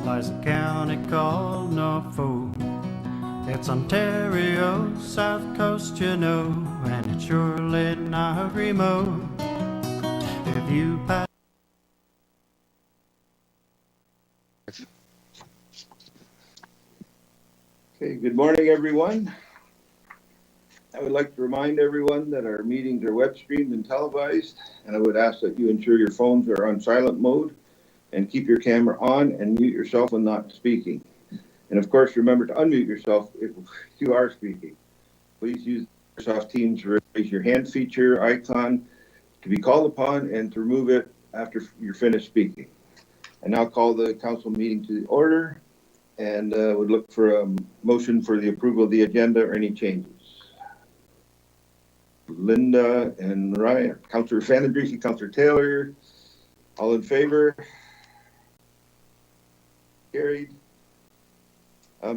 lies a county called Norfolk. It's Ontario's south coast, you know, and it's surely not remote. If you pass Okay, good morning, everyone. I would like to remind everyone that our meetings are web streamed and televised, and I would ask that you ensure your phones are on silent mode and keep your camera on and mute yourself when not speaking. And of course, remember to unmute yourself if you are speaking. Please use the Microsoft Teams raise your hand feature icon to be called upon and to remove it after you're finished speaking. I now call the council meeting to order and would look for a motion for the approval of the agenda or any changes. Linda and Ryan, Councillor Fanandreesky, Councillor Taylor, all in favor? Carried.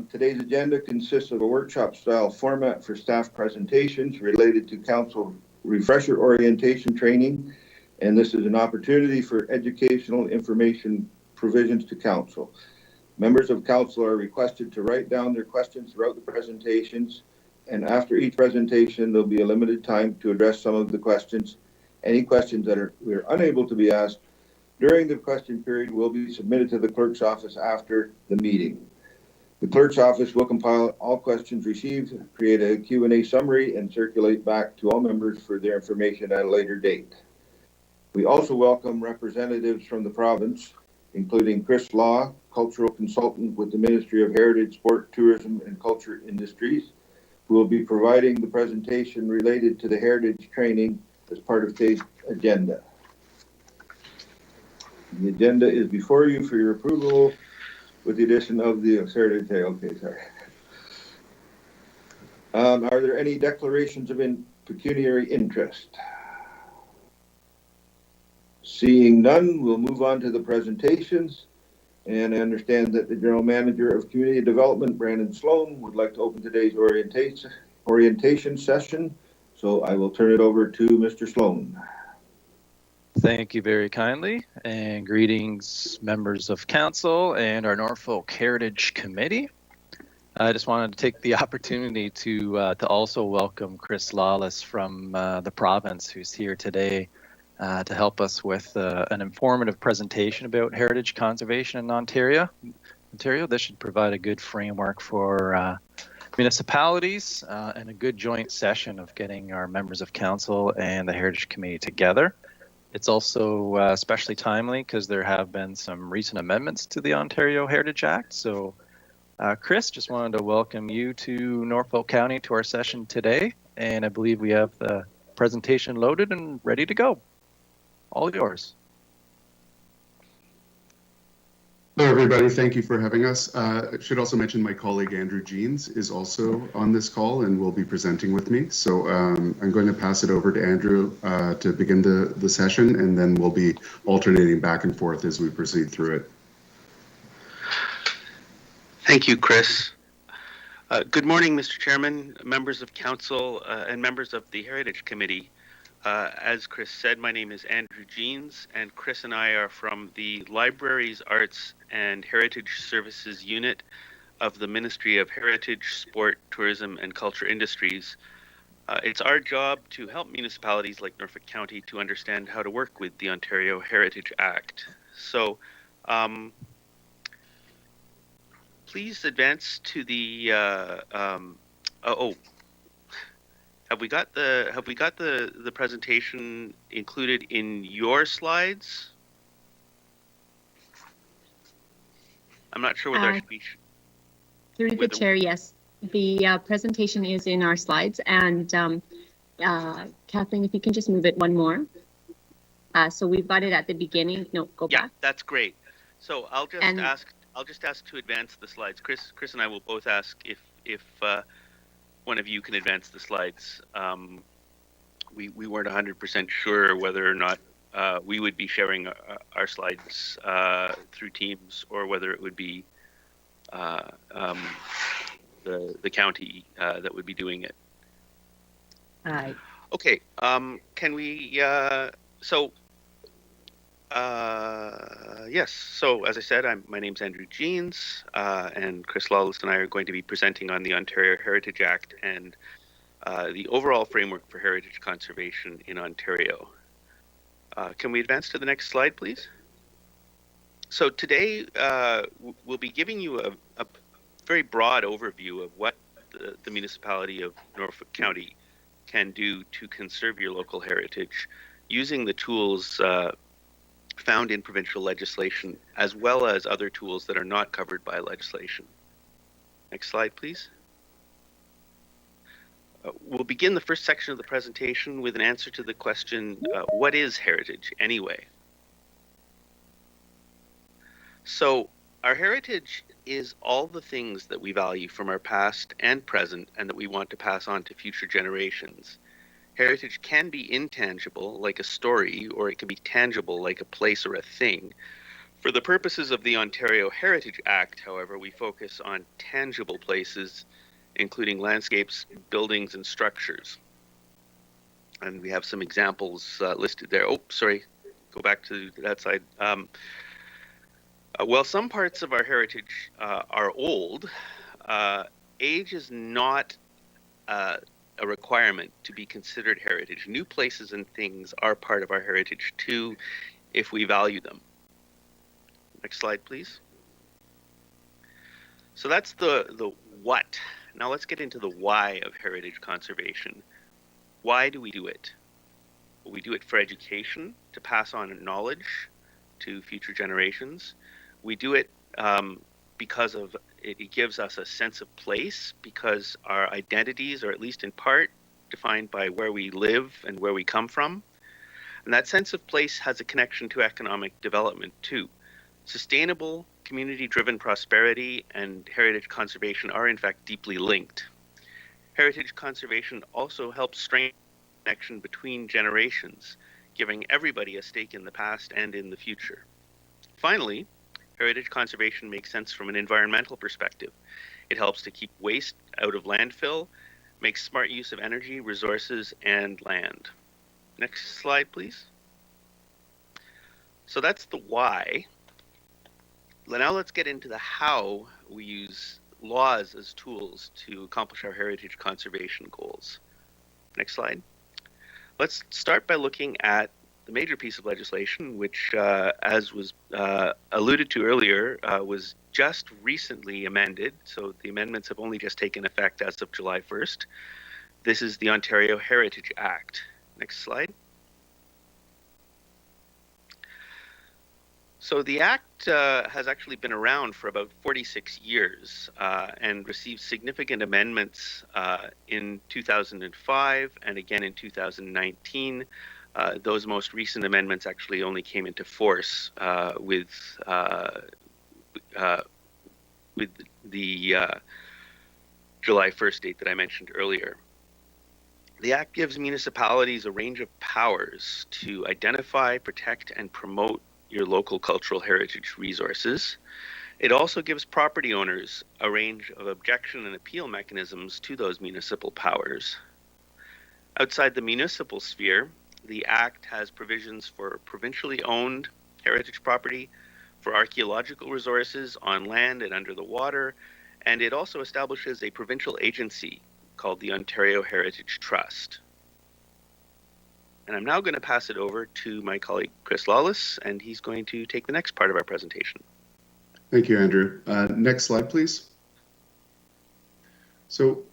Today's agenda consists of a workshop style format for staff presentations related to council refresher orientation training, and this is an opportunity for educational information provisions to council. Members of council are requested to write down their questions throughout the presentations, and after each presentation there'll be a limited time to address some of the questions. Any questions that we're unable to be asked during the question period will be submitted to the clerk's office after the meeting. The clerk's office will compile all questions received, create a Q&A summary, and circulate back to all members for their information at a later date. We also welcome representatives from the province, including Chris Law, cultural consultant with the Ministry of Heritage, Sport, Tourism, and Culture Industries, who will be providing the presentation related to the heritage training as part of today's agenda. The agenda is before you for your approval with the addition of the heritage. Okay, sorry. Are there any declarations of pecuniary interest? Seeing none, we'll move on to the presentations. And I understand that the General Manager of Community Development, Brandon Sloan, would like to open today's orientation session. So I will turn it over to Mr. Sloan. Thank you very kindly, and greetings members of council and our Norfolk Heritage Committee. I just wanted to take the opportunity to also welcome Chris Lawless from the province, who's here today to help us with an informative presentation about heritage conservation in Ontario. This should provide a good framework for municipalities and a good joint session of getting our members of council and the Heritage Committee together. It's also especially timely because there have been some recent amendments to the Ontario Heritage Act. So Chris, just wanted to welcome you to Norfolk County to our session today. And I believe we have the presentation loaded and ready to go. All yours. Hello, everybody. Thank you for having us. I should also mention my colleague Andrew Jeans is also on this call and will be presenting with me. So I'm going to pass it over to Andrew to begin the session, and then we'll be alternating back and forth as we proceed through it. Thank you, Chris. Good morning, Mr. Chairman, members of council, and members of the Heritage Committee. As Chris said, my name is Andrew Jeans, and Chris and I are from the Libraries, Arts, and Heritage Services Unit of the Ministry of Heritage, Sport, Tourism, and Culture Industries. It's our job to help municipalities like Norfolk County to understand how to work with the Ontario Heritage Act. So please advance to the Have we got the presentation included in your slides? I'm not sure whether I should be. Through the chair, yes. The presentation is in our slides, and Kathleen, if you can just move it one more. So we've got it at the beginning. No, go back. Yeah, that's great. So I'll just ask to advance the slides. Chris and I will both ask if one of you can advance the slides. We weren't 100% sure whether or not we would be sharing our slides through Teams, or whether it would be the county that would be doing it. All right. Okay. Can we? So Yes. So as I said, my name's Andrew Jeans, and Chris Lawless and I are going to be presenting on the Ontario Heritage Act and the overall framework for heritage conservation in Ontario. Can we advance to the next slide, please? So today we'll be giving you a very broad overview of what the municipality of Norfolk County can do to conserve your local heritage using the tools found in provincial legislation, as well as other tools that are not covered by legislation. Next slide, please. We'll begin the first section of the presentation with an answer to the question, what is heritage anyway? So our heritage is all the things that we value from our past and present and that we want to pass on to future generations. Heritage can be intangible, like a story, or it can be tangible, like a place or a thing. For the purposes of the Ontario Heritage Act, however, we focus on tangible places, including landscapes, buildings, and structures. And we have some examples listed there. Oh, sorry, go back to that side. While some parts of our heritage are old, age is not a requirement to be considered heritage. New places and things are part of our heritage too, if we value them. Next slide, please. So that's the what. Now let's get into the why of heritage conservation. Why do we do it? Well, we do it for education, to pass on knowledge to future generations. We do it because of it gives us a sense of place, because our identities are at least in part defined by where we live and where we come from. And that sense of place has a connection to economic development too. Sustainable, community-driven prosperity and heritage conservation are in fact deeply linked. Heritage conservation also helps strengthen the connection between generations, giving everybody a stake in the past and in the future. Finally, heritage conservation makes sense from an environmental perspective. It helps to keep waste out of landfill, makes smart use of energy, resources, and land. Next slide, please. So that's the why. Now let's get into the how we use laws as tools to accomplish our heritage conservation goals. Next slide. Let's start by looking at the major piece of legislation, which, as was alluded to earlier, was just recently amended. So the amendments have only just taken effect as of July 1st. This is the Ontario Heritage Act. Next slide. So the Act has actually been around for about 46 years and received significant amendments in 2005 and again in 2019. Those most recent amendments actually only came into force with the July 1st date that I mentioned earlier. The Act gives municipalities a range of powers to identify, protect, and promote your local cultural heritage resources. It also gives property owners a range of objection and appeal mechanisms to those municipal powers. Outside the municipal sphere, the Act has provisions for provincially owned heritage property, for archaeological resources on land and under the water, and it also establishes a provincial agency called the Ontario Heritage Trust. And I'm now going to pass it over to my colleague, Chris Lawless, and he's going to take the next part of our presentation. Thank you, Andrew. Next slide, please. So,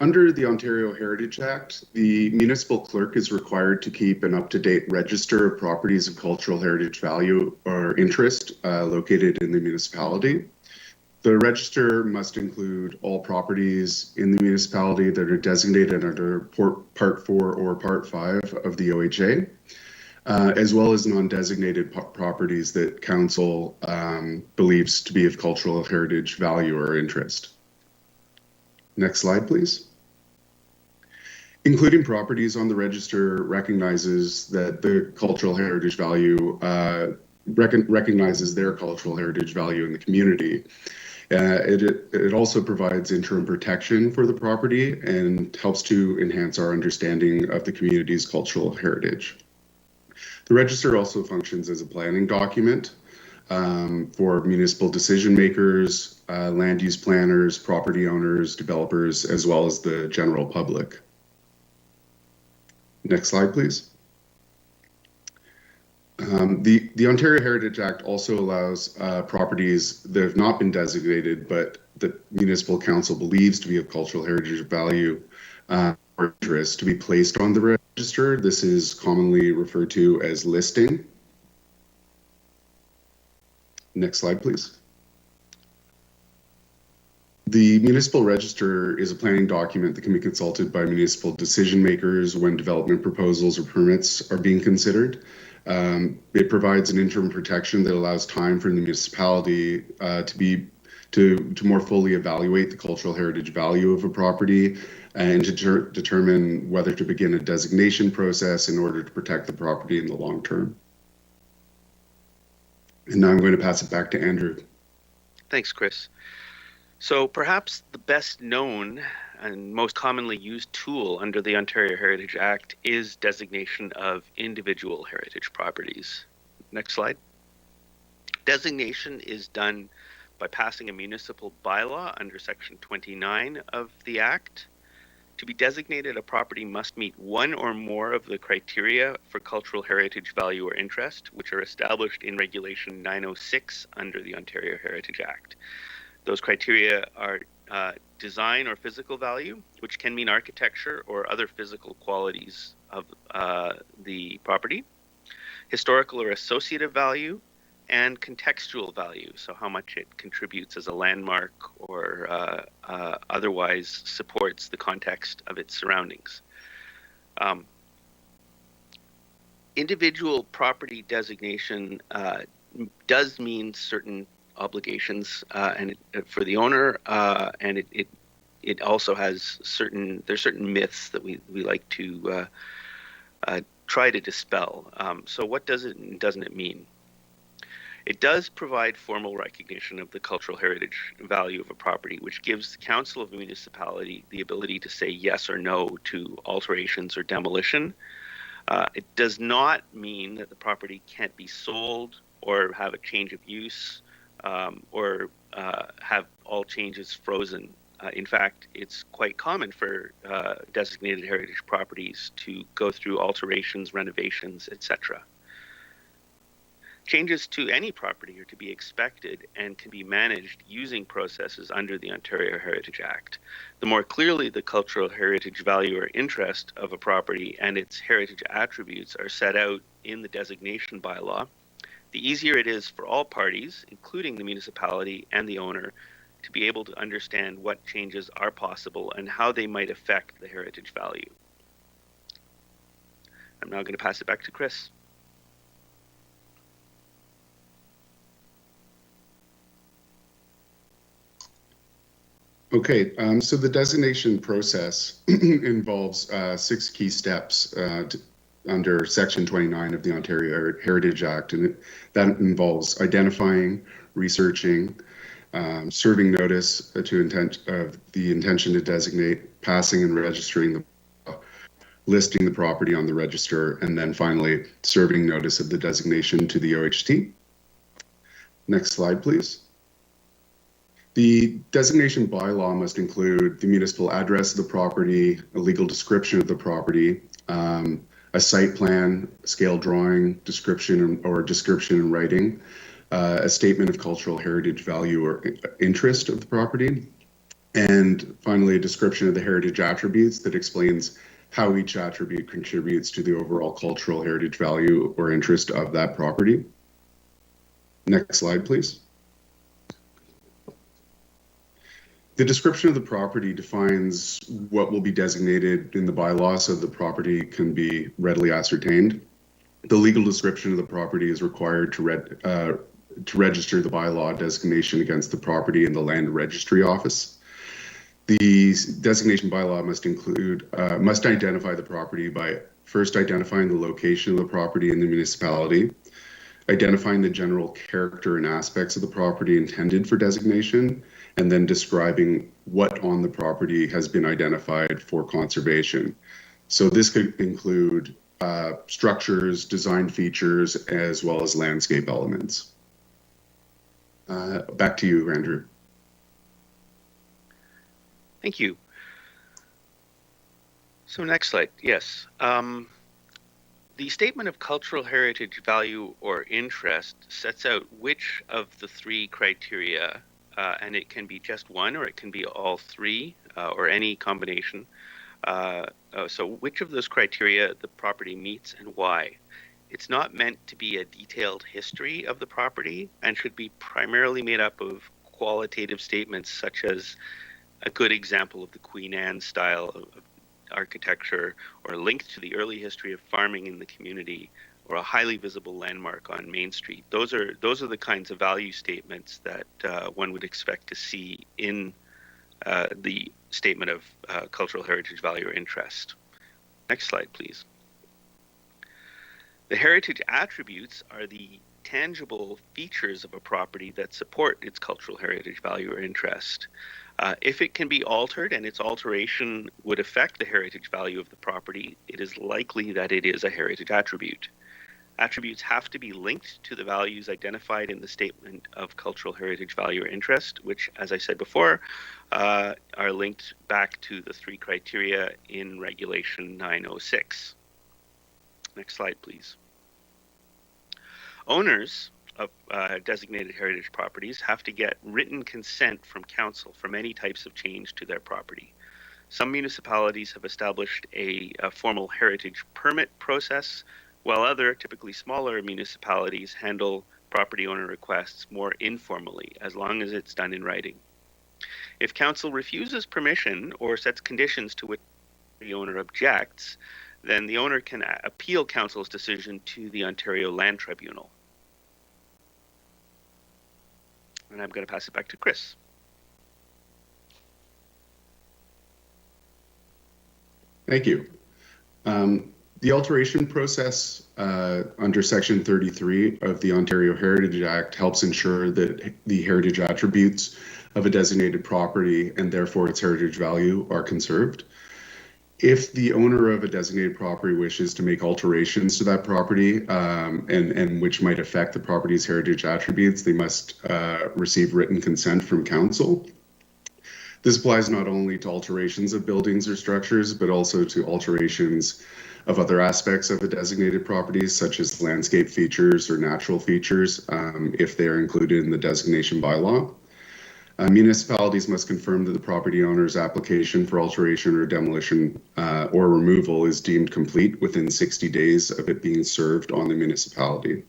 under the Ontario Heritage Act, the municipal clerk is required to keep an up-to-date register of properties of cultural heritage value or interest located in the municipality. The register must include all properties in the municipality that are designated under Part 4 or Part 5 of the OHA, as well as non-designated properties that council believes to be of cultural heritage value or interest. Next slide, please. Including properties on the register recognizes that the cultural heritage value recognizes their cultural heritage value in the community. It also provides interim protection for the property and helps to enhance our understanding of the community's cultural heritage. The register also functions as a planning document for municipal decision makers, land use planners, property owners, developers, as well as the general public. Next slide, please. The Ontario Heritage Act also allows properties that have not been designated, but the municipal council believes to be of cultural heritage value or interest to be placed on the register. This is commonly referred to as listing. Next slide, please. The municipal register is a planning document that can be consulted by municipal decision makers when development proposals or permits are being considered. It provides an interim protection that allows time for the municipality to more fully evaluate the cultural heritage value of a property and to determine whether to begin a designation process in order to protect the property in the long term. And now I'm going to pass it back to Andrew. Thanks, Chris. So perhaps the best known and most commonly used tool under the Ontario Heritage Act is designation of individual heritage properties. Next slide. Designation is done by passing a municipal bylaw under Section 29 of the Act. To be designated, a property must meet one or more of the criteria for cultural heritage value or interest, which are established in Regulation 906 under the Ontario Heritage Act. Those criteria are design or physical value, which can mean architecture or other physical qualities of the property, historical or associative value, and contextual value, so how much it contributes as a landmark or otherwise supports the context of its surroundings. Individual property designation does mean certain obligations for the owner, and it also has certain myths that we like to try to dispel. So what does it and doesn't it mean? It does provide formal recognition of the cultural heritage value of a property, which gives the council of a municipality the ability to say yes or no to alterations or demolition. It does not mean that the property can't be sold or have a change of use or have all changes frozen. In fact, it's quite common for designated heritage properties to go through alterations, renovations, etc. Changes to any property are to be expected and can be managed using processes under the Ontario Heritage Act. The more clearly the cultural heritage value or interest of a property and its heritage attributes are set out in the designation bylaw, the easier it is for all parties, including the municipality and the owner, to be able to understand what changes are possible and how they might affect the heritage value. I'm now going to pass it back to Chris. Okay, so the designation process involves 6 key steps under Section 29 of the Ontario Heritage Act, and that involves identifying, researching, serving notice of the intention to designate, passing and registering the listing the property on the register, and then finally serving notice of the designation to the OHT. Next slide, please. The designation bylaw must include the municipal address of the property, a legal description of the property, a site plan, scale drawing, description in writing, a statement of cultural heritage value or interest of the property, and finally a description of the heritage attributes that explains how each attribute contributes to the overall cultural heritage value or interest of that property. Next slide, please. The description of the property defines what will be designated in the bylaw so the property can be readily ascertained. The legal description of the property is required to register the bylaw designation against the property in the Land Registry Office. The designation bylaw must identify the property by first identifying the location of the property in the municipality, identifying the general character and aspects of the property intended for designation, and then describing what on the property has been identified for conservation. So this could include structures, design features, as well as landscape elements. Back to you, Andrew. Thank you. So next slide, yes. The Statement of Cultural Heritage Value or Interest sets out which of the three criteria, and it can be just one or it can be all three or any combination. So which of those criteria the property meets and why. It's not meant to be a detailed history of the property and should be primarily made up of qualitative statements such as a good example of the Queen Anne style of architecture, or linked to the early history of farming in the community, or a highly visible landmark on Main Street. Those are the kinds of value statements that one would expect to see in the Statement of Cultural Heritage Value or Interest. Next slide, please. The heritage attributes are the tangible features of a property that support its cultural heritage value or interest. If it can be altered and its alteration would affect the heritage value of the property, it is likely that it is a heritage attribute. Attributes have to be linked to the values identified in the Statement of Cultural Heritage Value or Interest, which, as I said before, are linked back to the three criteria in Regulation 906. Next slide, please. Owners of designated heritage properties have to get written consent from council for many types of change to their property. Some municipalities have established a formal heritage permit process, while other, typically smaller municipalities, handle property owner requests more informally, as long as it's done in writing. If council refuses permission or sets conditions to which the owner objects, then the owner can appeal council's decision to the Ontario Land Tribunal. And I'm going to pass it back to Chris. Thank you. The alteration process under Section 33 of the Ontario Heritage Act helps ensure that the heritage attributes of a designated property and therefore its heritage value are conserved. If the owner of a designated property wishes to make alterations to that property and which might affect the property's heritage attributes, they must receive written consent from council. This applies not only to alterations of buildings or structures, but also to alterations of other aspects of a designated property, such as landscape features or natural features, if they are included in the designation bylaw. Municipalities must confirm that the property owner's application for alteration or demolition or removal is deemed complete within 60 days of it being served on the municipality.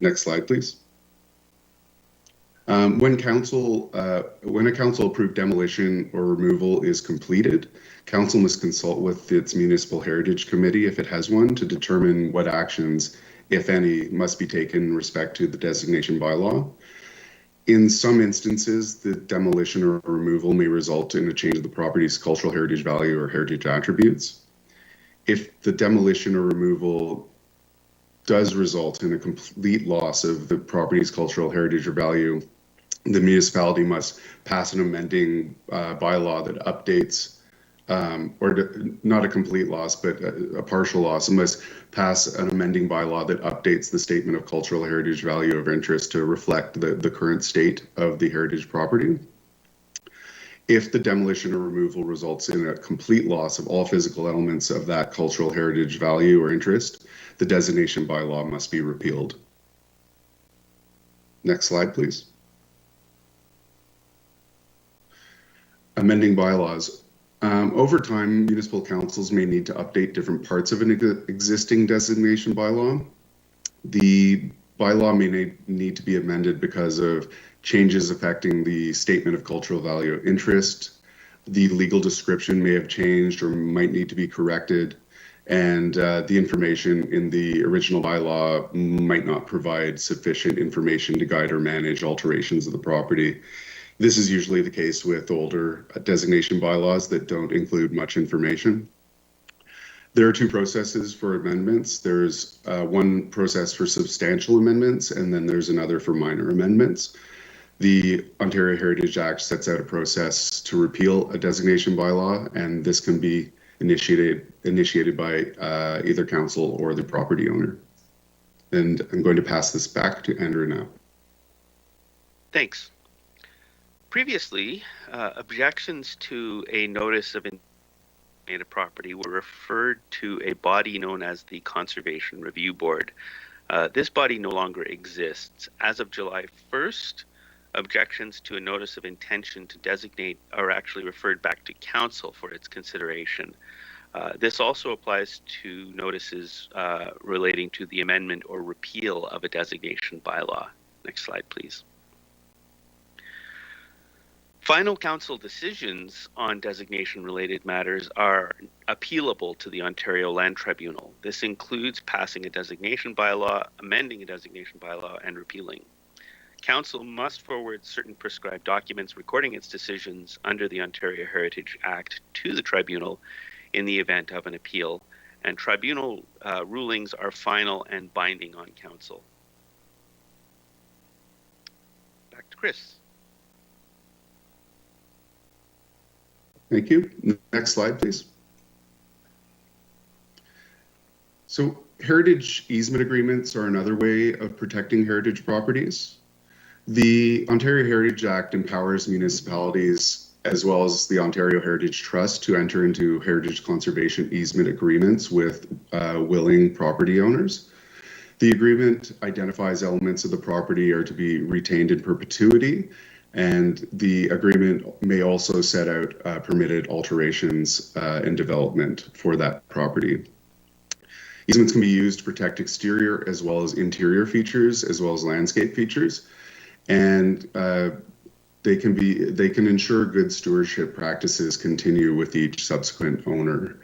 Next slide, please. When a council-approved demolition or removal is completed, council must consult with its municipal heritage committee, if it has one, to determine what actions, if any, must be taken in respect to the designation bylaw. In some instances, the demolition or removal may result in a change of the property's cultural heritage value or heritage attributes. If the demolition or removal does result in a complete loss of the property's cultural heritage or value, the municipality must pass an amending bylaw that updates, not a complete loss, but a partial loss, and must pass an amending bylaw that updates the Statement of Cultural Heritage Value of Interest to reflect the current state of the heritage property. If the demolition or removal results in a complete loss of all physical elements of that cultural heritage value or interest, the designation bylaw must be repealed. Next slide, please. Amending bylaws. Over time, municipal councils may need to update different parts of an existing designation bylaw. The bylaw may need to be amended because of changes affecting the Statement of Cultural Value of Interest. The legal description may have changed or might need to be corrected, and the information in the original bylaw might not provide sufficient information to guide or manage alterations of the property. This is usually the case with older designation bylaws that don't include much information. There are two processes for amendments. There's one process for substantial amendments, and then there's another for minor amendments. The Ontario Heritage Act sets out a process to repeal a designation bylaw, and this can be initiated by either council or the property owner. And I'm going to pass this back to Andrew now. Thanks. Previously, objections to a notice of a property were referred to a body known as the Conservation Review Board. This body no longer exists. As of July 1st, objections to a notice of intention to designate are actually referred back to council for its consideration. This also applies to notices relating to the amendment or repeal of a designation bylaw. Next slide, please. Final council decisions on designation-related matters are appealable to the Ontario Land Tribunal. This includes passing a designation bylaw, amending a designation bylaw, and repealing. Council must forward certain prescribed documents recording its decisions under the Ontario Heritage Act to the tribunal in the event of an appeal, and tribunal rulings are final and binding on council. Back to Chris. Thank you. Next slide, please. So heritage easement agreements are another way of protecting heritage properties. The Ontario Heritage Act empowers municipalities as well as the Ontario Heritage Trust to enter into heritage conservation easement agreements with willing property owners. The agreement identifies elements of the property are to be retained in perpetuity, and the agreement may also set out permitted alterations and development for that property. Easements can be used to protect exterior as well as interior features, as well as landscape features, and they can ensure good stewardship practices continue with each subsequent owner.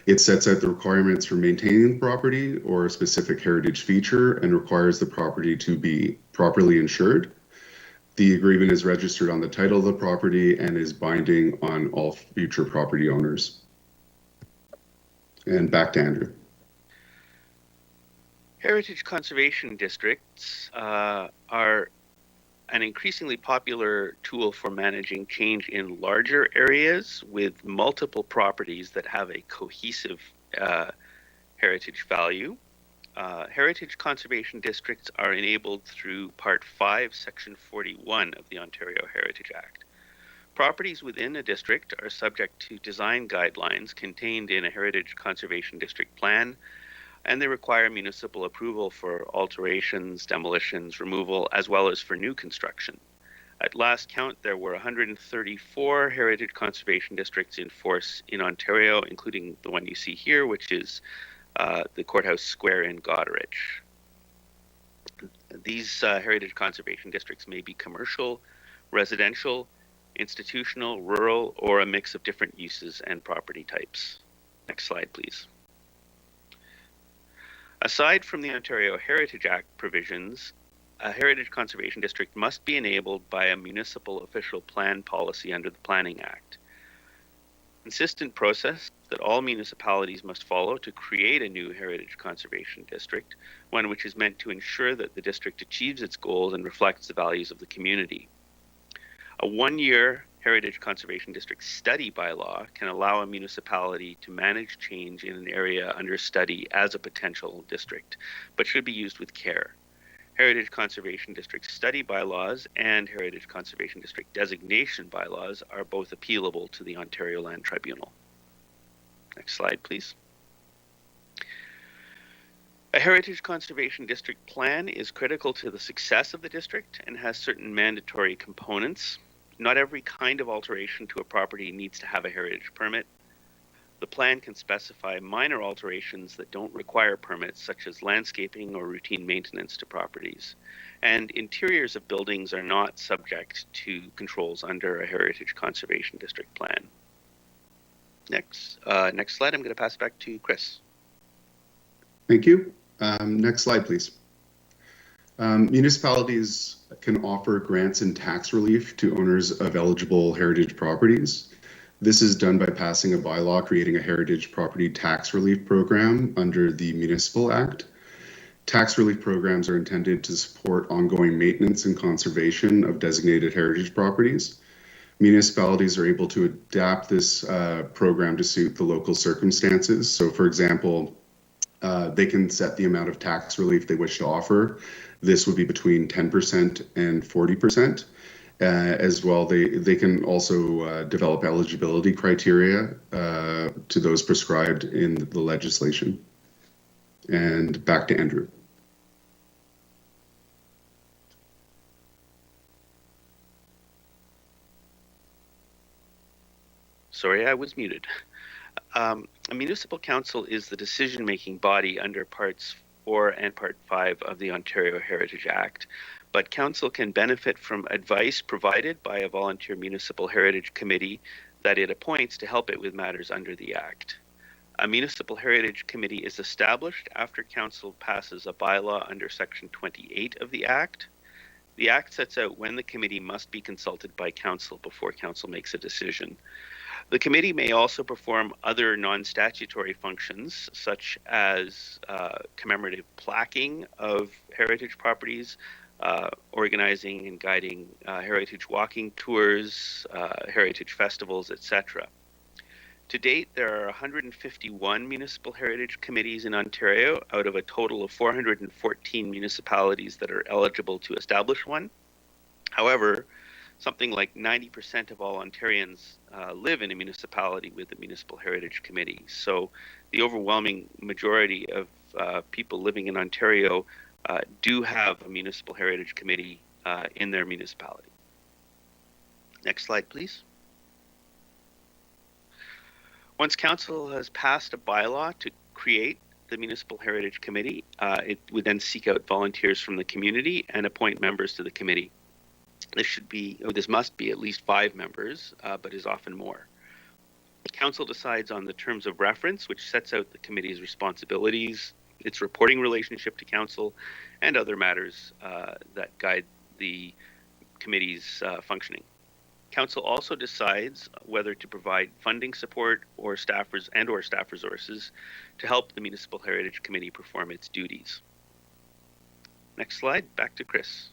It sets out the requirements for maintaining the property or a specific heritage feature and requires the property to be properly insured. The agreement is registered on the title of the property and is binding on all future property owners. And back to Andrew. Heritage conservation districts are an increasingly popular tool for managing change in larger areas with multiple properties that have a cohesive heritage value. Heritage conservation districts are enabled through Part 5, Section 41 of the Ontario Heritage Act. Properties within a district are subject to design guidelines contained in a Heritage Conservation District Plan, and they require municipal approval for alterations, demolitions, removal, as well as for new construction. At last count, there were 134 Heritage Conservation Districts in force in Ontario, including the one you see here, which is the Courthouse Square in Goderich. These Heritage Conservation Districts may be commercial, residential, institutional, rural, or a mix of different uses and property types. Next slide, please. Aside from the Ontario Heritage Act provisions, a Heritage Conservation District must be enabled by a municipal official plan policy under the Planning Act. Consistent process that all municipalities must follow to create a new Heritage Conservation District, one which is meant to ensure that the district achieves its goals and reflects the values of the community. A one-year Heritage Conservation District study bylaw can allow a municipality to manage change in an area under study as a potential district, but should be used with care. Heritage Conservation District study bylaws and Heritage Conservation District designation bylaws are both appealable to the Ontario Land Tribunal. Next slide, please. A Heritage Conservation District plan is critical to the success of the district and has certain mandatory components. Not every kind of alteration to a property needs to have a heritage permit. The plan can specify minor alterations that don't require permits, such as landscaping or routine maintenance to properties. And interiors of buildings are not subject to controls under a Heritage Conservation District plan. Next slide, I'm going to pass it back to Chris. Thank you. Next slide, please. Municipalities can offer grants and tax relief to owners of eligible heritage properties. This is done by passing a bylaw creating a heritage property tax relief program under the Municipal Act. Tax relief programs are intended to support ongoing maintenance and conservation of designated heritage properties. municipalities are able to adapt this program to suit the local circumstances. So, for example, they can set the amount of tax relief they wish to offer. This would be between 10% and 40%. As well, they can also develop eligibility criteria to those prescribed in the legislation. And back to Andrew. Sorry, I was muted. A municipal council is the decision-making body under Parts 4 and Part 5 of the Ontario Heritage Act, but council can benefit from advice provided by a volunteer municipal heritage committee that it appoints to help it with matters under the Act. A municipal heritage committee is established after council passes a bylaw under Section 28 of the Act. The Act sets out when the committee must be consulted by council before council makes a decision. The committee may also perform other non-statutory functions, such as commemorative plaquing of heritage properties, organizing and guiding heritage walking tours, heritage festivals, etc. To date, there are 151 municipal heritage committees in Ontario out of a total of 414 municipalities that are eligible to establish one. However, something like 90% of all Ontarians live in a municipality with a municipal heritage committee. So the overwhelming majority of people living in Ontario do have a municipal heritage committee in their municipality. Next slide, please. Once council has passed a bylaw to create the Municipal Heritage Committee, it would then seek out volunteers from the community and appoint members to the committee. This must be at least 5 members, but is often more. Council decides on the terms of reference, which sets out the committee's responsibilities, its reporting relationship to council, and other matters that guide the committee's functioning. Council also decides whether to provide funding support or staff resources to help the Municipal Heritage Committee perform its duties. Next slide, back to Chris.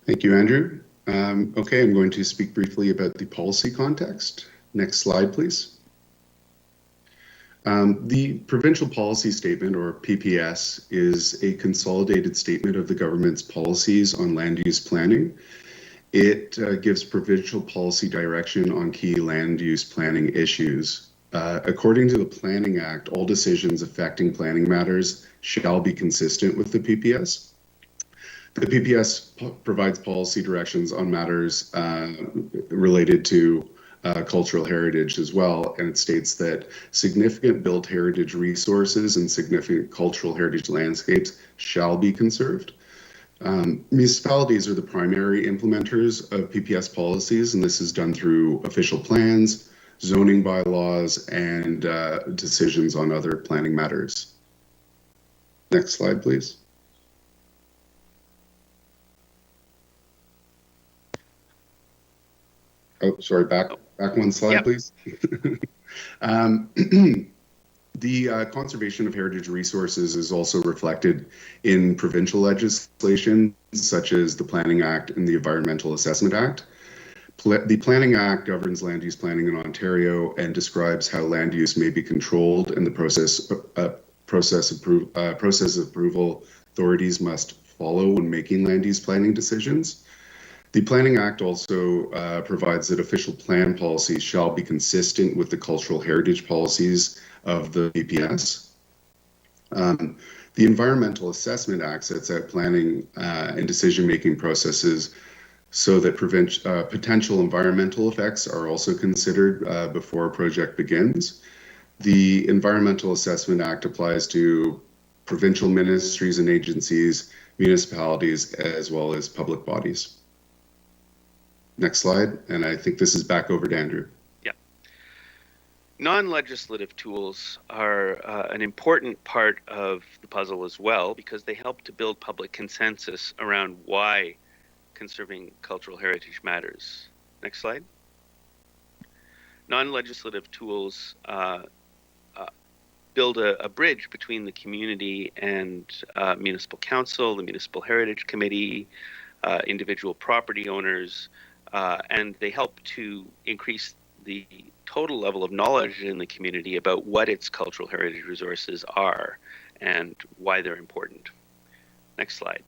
Thank you, Andrew. Okay, I'm going to speak briefly about the policy context. Next slide, please. The Provincial Policy Statement, or PPS, is a consolidated statement of the government's policies on land use planning. It gives provincial policy direction on key land use planning issues. According to the Planning Act, all decisions affecting planning matters shall be consistent with the PPS. The PPS provides policy directions on matters related to cultural heritage as well, and it states that significant built heritage resources and significant cultural heritage landscapes shall be conserved. Municipalities are the primary implementers of PPS policies, and this is done through official plans, zoning bylaws, and decisions on other planning matters. Next slide, please. Oh, sorry, back one slide, yep. Please. The conservation of heritage resources is also reflected in provincial legislation, such as the Planning Act and the Environmental Assessment Act. The Planning Act governs land use planning in Ontario and describes how land use may be controlled and the process approval authorities must follow when making land use planning decisions. The Planning Act also provides that official plan policies shall be consistent with the cultural heritage policies of the PPS. The Environmental Assessment Act sets out planning and decision-making processes so that potential environmental effects are also considered before a project begins. The Environmental Assessment Act applies to provincial ministries and agencies, municipalities, as well as public bodies. Next slide, and I think this is back over to Andrew. Yeah. Non-legislative tools are an important part of the puzzle as well, because they help to build public consensus around why conserving cultural heritage matters. Next slide. Non-legislative tools build a bridge between the community and municipal council, the Municipal Heritage Committee, individual property owners, and they help to increase the total level of knowledge in the community about what its cultural heritage resources are and why they're important. Next slide.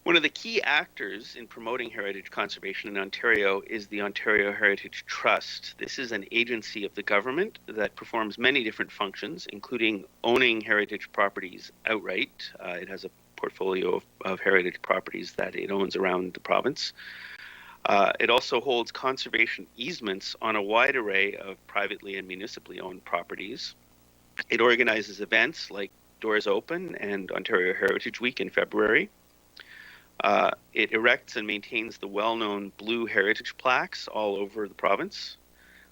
One of the key actors in promoting heritage conservation in Ontario is the Ontario Heritage Trust. This is an agency of the government that performs many different functions, including owning heritage properties outright. It has a portfolio of heritage properties that it owns around the province. It also holds conservation easements on a wide array of privately and municipally owned properties. It organizes events like Doors Open and Ontario Heritage Week in February. It erects and maintains the well-known blue heritage plaques all over the province,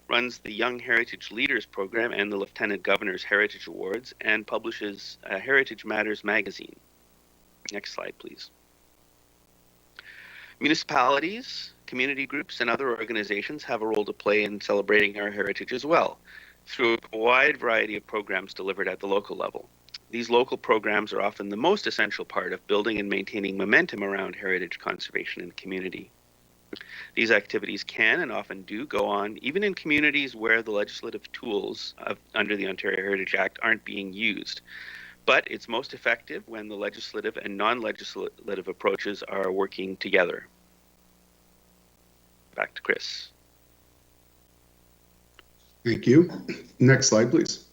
runs the Young Heritage Leaders Program and the Lieutenant Governor's Heritage Awards, and publishes Heritage Matters magazine. Next slide, please. Municipalities, community groups, and other organizations have a role to play in celebrating our heritage as well, through a wide variety of programs delivered at the local level. These local programs are often the most essential part of building and maintaining momentum around heritage conservation in the community. These activities can and often do go on even in communities where the legislative tools under the Ontario Heritage Act aren't being used. But it's most effective when the legislative and non-legislative approaches are working together. Back to Chris. Thank you. Next slide, please.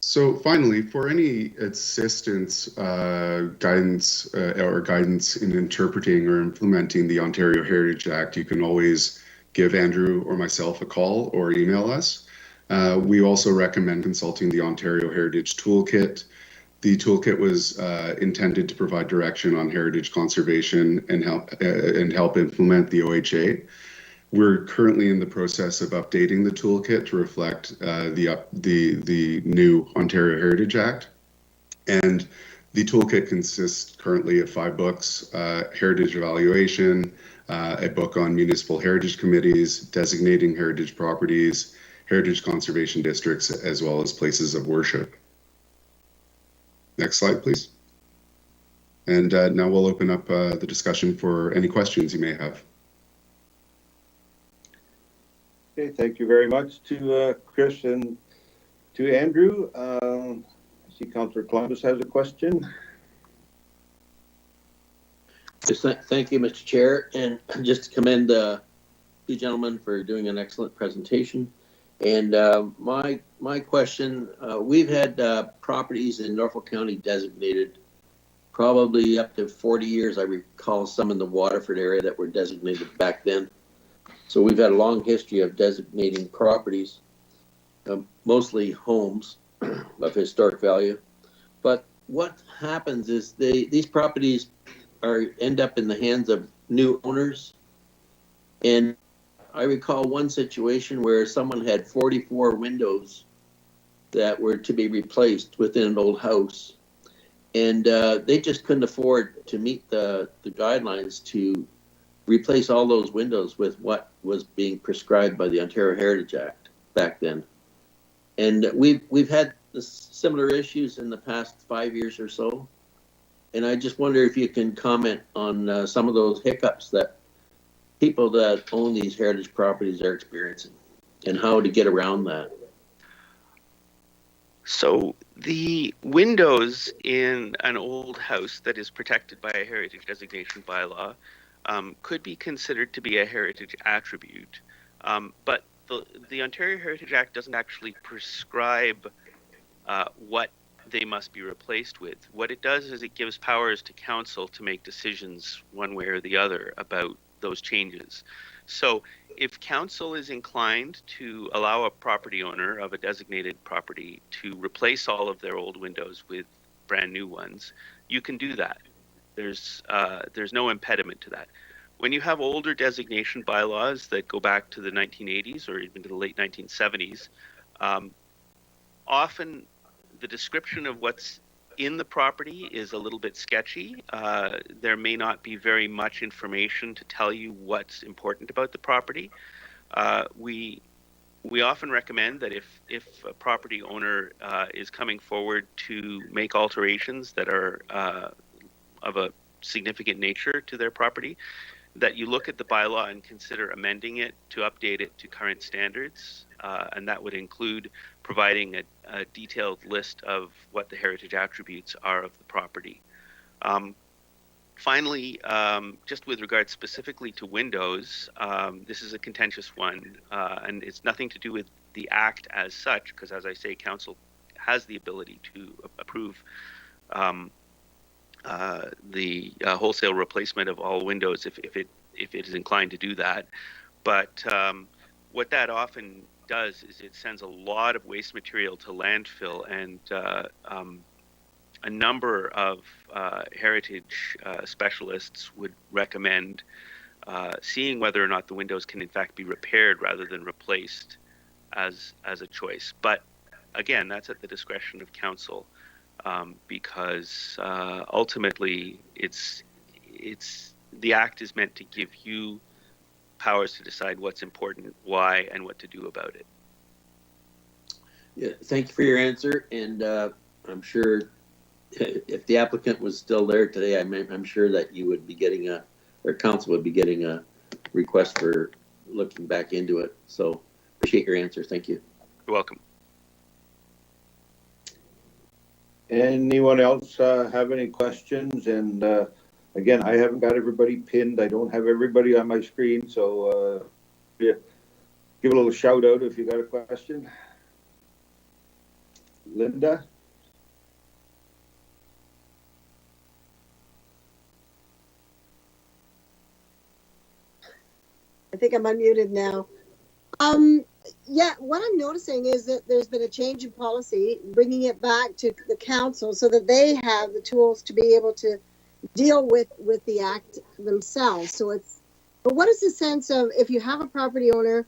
So finally, for any assistance, guidance in interpreting or implementing the Ontario Heritage Act, you can always give Andrew or myself a call or email us. We also recommend consulting the Ontario Heritage Toolkit. The toolkit was intended to provide direction on heritage conservation and help implement the OHA. We're currently in the process of updating the toolkit to reflect the new Ontario Heritage Act. And the toolkit consists currently of 5 books: Heritage Evaluation, a book on municipal heritage committees, designating heritage properties, heritage conservation districts, as well as places of worship. Next slide, please. And now we'll open up the discussion for any questions you may have. Okay, thank you very much to Chris and to Andrew. I see Councillor Columbus has a question. Just thank you, Mr. Chair, and just to commend the gentlemen for doing an excellent presentation. And my question, we've had properties in Norfolk County designated probably up to 40 years. I recall some in the Waterford area that were designated back then. So we've had a long history of designating properties, mostly homes of historic value. But what happens is these properties end up in the hands of new owners. And I recall one situation where someone had 44 windows that were to be replaced within an old house. And they just couldn't afford to meet the guidelines to replace all those windows with what was being prescribed by the Ontario Heritage Act back then. And we've had similar issues in the past 5 years or so. And I just wonder if you can comment on some of those hiccups that people that own these heritage properties are experiencing and how to get around that. So the windows in an old house that is protected by a heritage designation bylaw could be considered to be a heritage attribute, but the Ontario Heritage Act doesn't actually prescribe what they must be replaced with. What it does is it gives powers to council to make decisions one way or the other about those changes. So if council is inclined to allow a property owner of a designated property to replace all of their old windows with brand new ones, you can do that. There's no impediment to that. When you have older designation bylaws that go back to the 1980s or even to the late 1970s, often the description of what's in the property is a little bit sketchy. There may not be very much information to tell you what's important about the property. We often recommend that if a property owner is coming forward to make alterations that are of a significant nature to their property, that you look at the bylaw and consider amending it to update it to current standards. And that would include providing a detailed list of what the heritage attributes are of the property. Finally, just with regard specifically to windows, this is a contentious one, and it's nothing to do with the Act as such, because as I say, Council has the ability to approve the wholesale replacement of all windows if it is inclined to do that. But what that often does is it sends a lot of waste material to landfill, and a number of heritage specialists would recommend seeing whether or not the windows can in fact be repaired rather than replaced as a choice. But again, that's at the discretion of Council, because ultimately it's the Act is meant to give you powers to decide what's important, why, and what to do about it. Yeah, thank you for your answer, and I'm sure if the applicant was still there today, I'm sure that you would be getting or Council would be getting a request for looking back into it. So appreciate your answer. Thank you. You're welcome. Anyone else have any questions? And again, I haven't got everybody pinned. I don't have everybody on my screen, so yeah, give a little shout out if you got a question. Linda? I think I'm unmuted now. Yeah, what I'm noticing is that there's been a change in policy, bringing it back to the council so that they have the tools to be able to deal with the act themselves. But what is the sense of if you have a property owner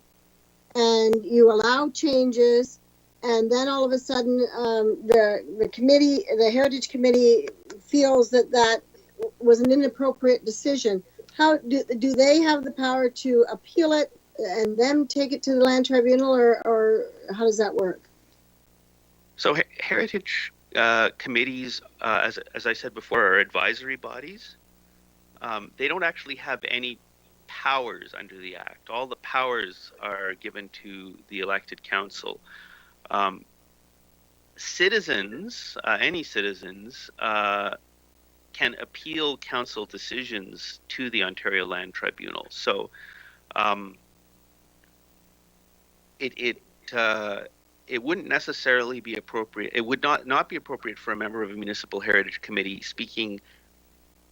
and you allow changes, and then all of a sudden the committee, the Heritage Committee, feels that was an inappropriate decision? How do they have the power to appeal it and then take it to the land tribunal, or how does that work? So heritage committees, as I said before, are advisory bodies. They don't actually have any powers under the Act. All the powers are given to the elected council. Citizens, any citizens, can appeal council decisions to the Ontario Land Tribunal. So it wouldn't necessarily be appropriate. It would not be appropriate for a member of a municipal heritage committee speaking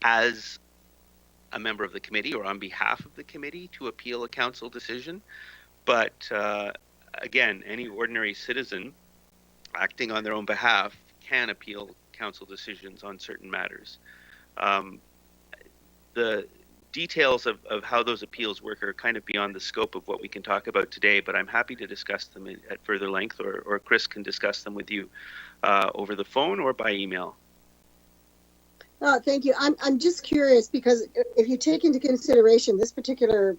as a member of the committee or on behalf of the committee to appeal a council decision. But again, any ordinary citizen acting on their own behalf can appeal council decisions on certain matters. The details of how those appeals work are kind of beyond the scope of what we can talk about today, but I'm happy to discuss them at further length, or Chris can discuss them with you over the phone or by email. Oh, thank you. I'm just curious, because if you take into consideration this particular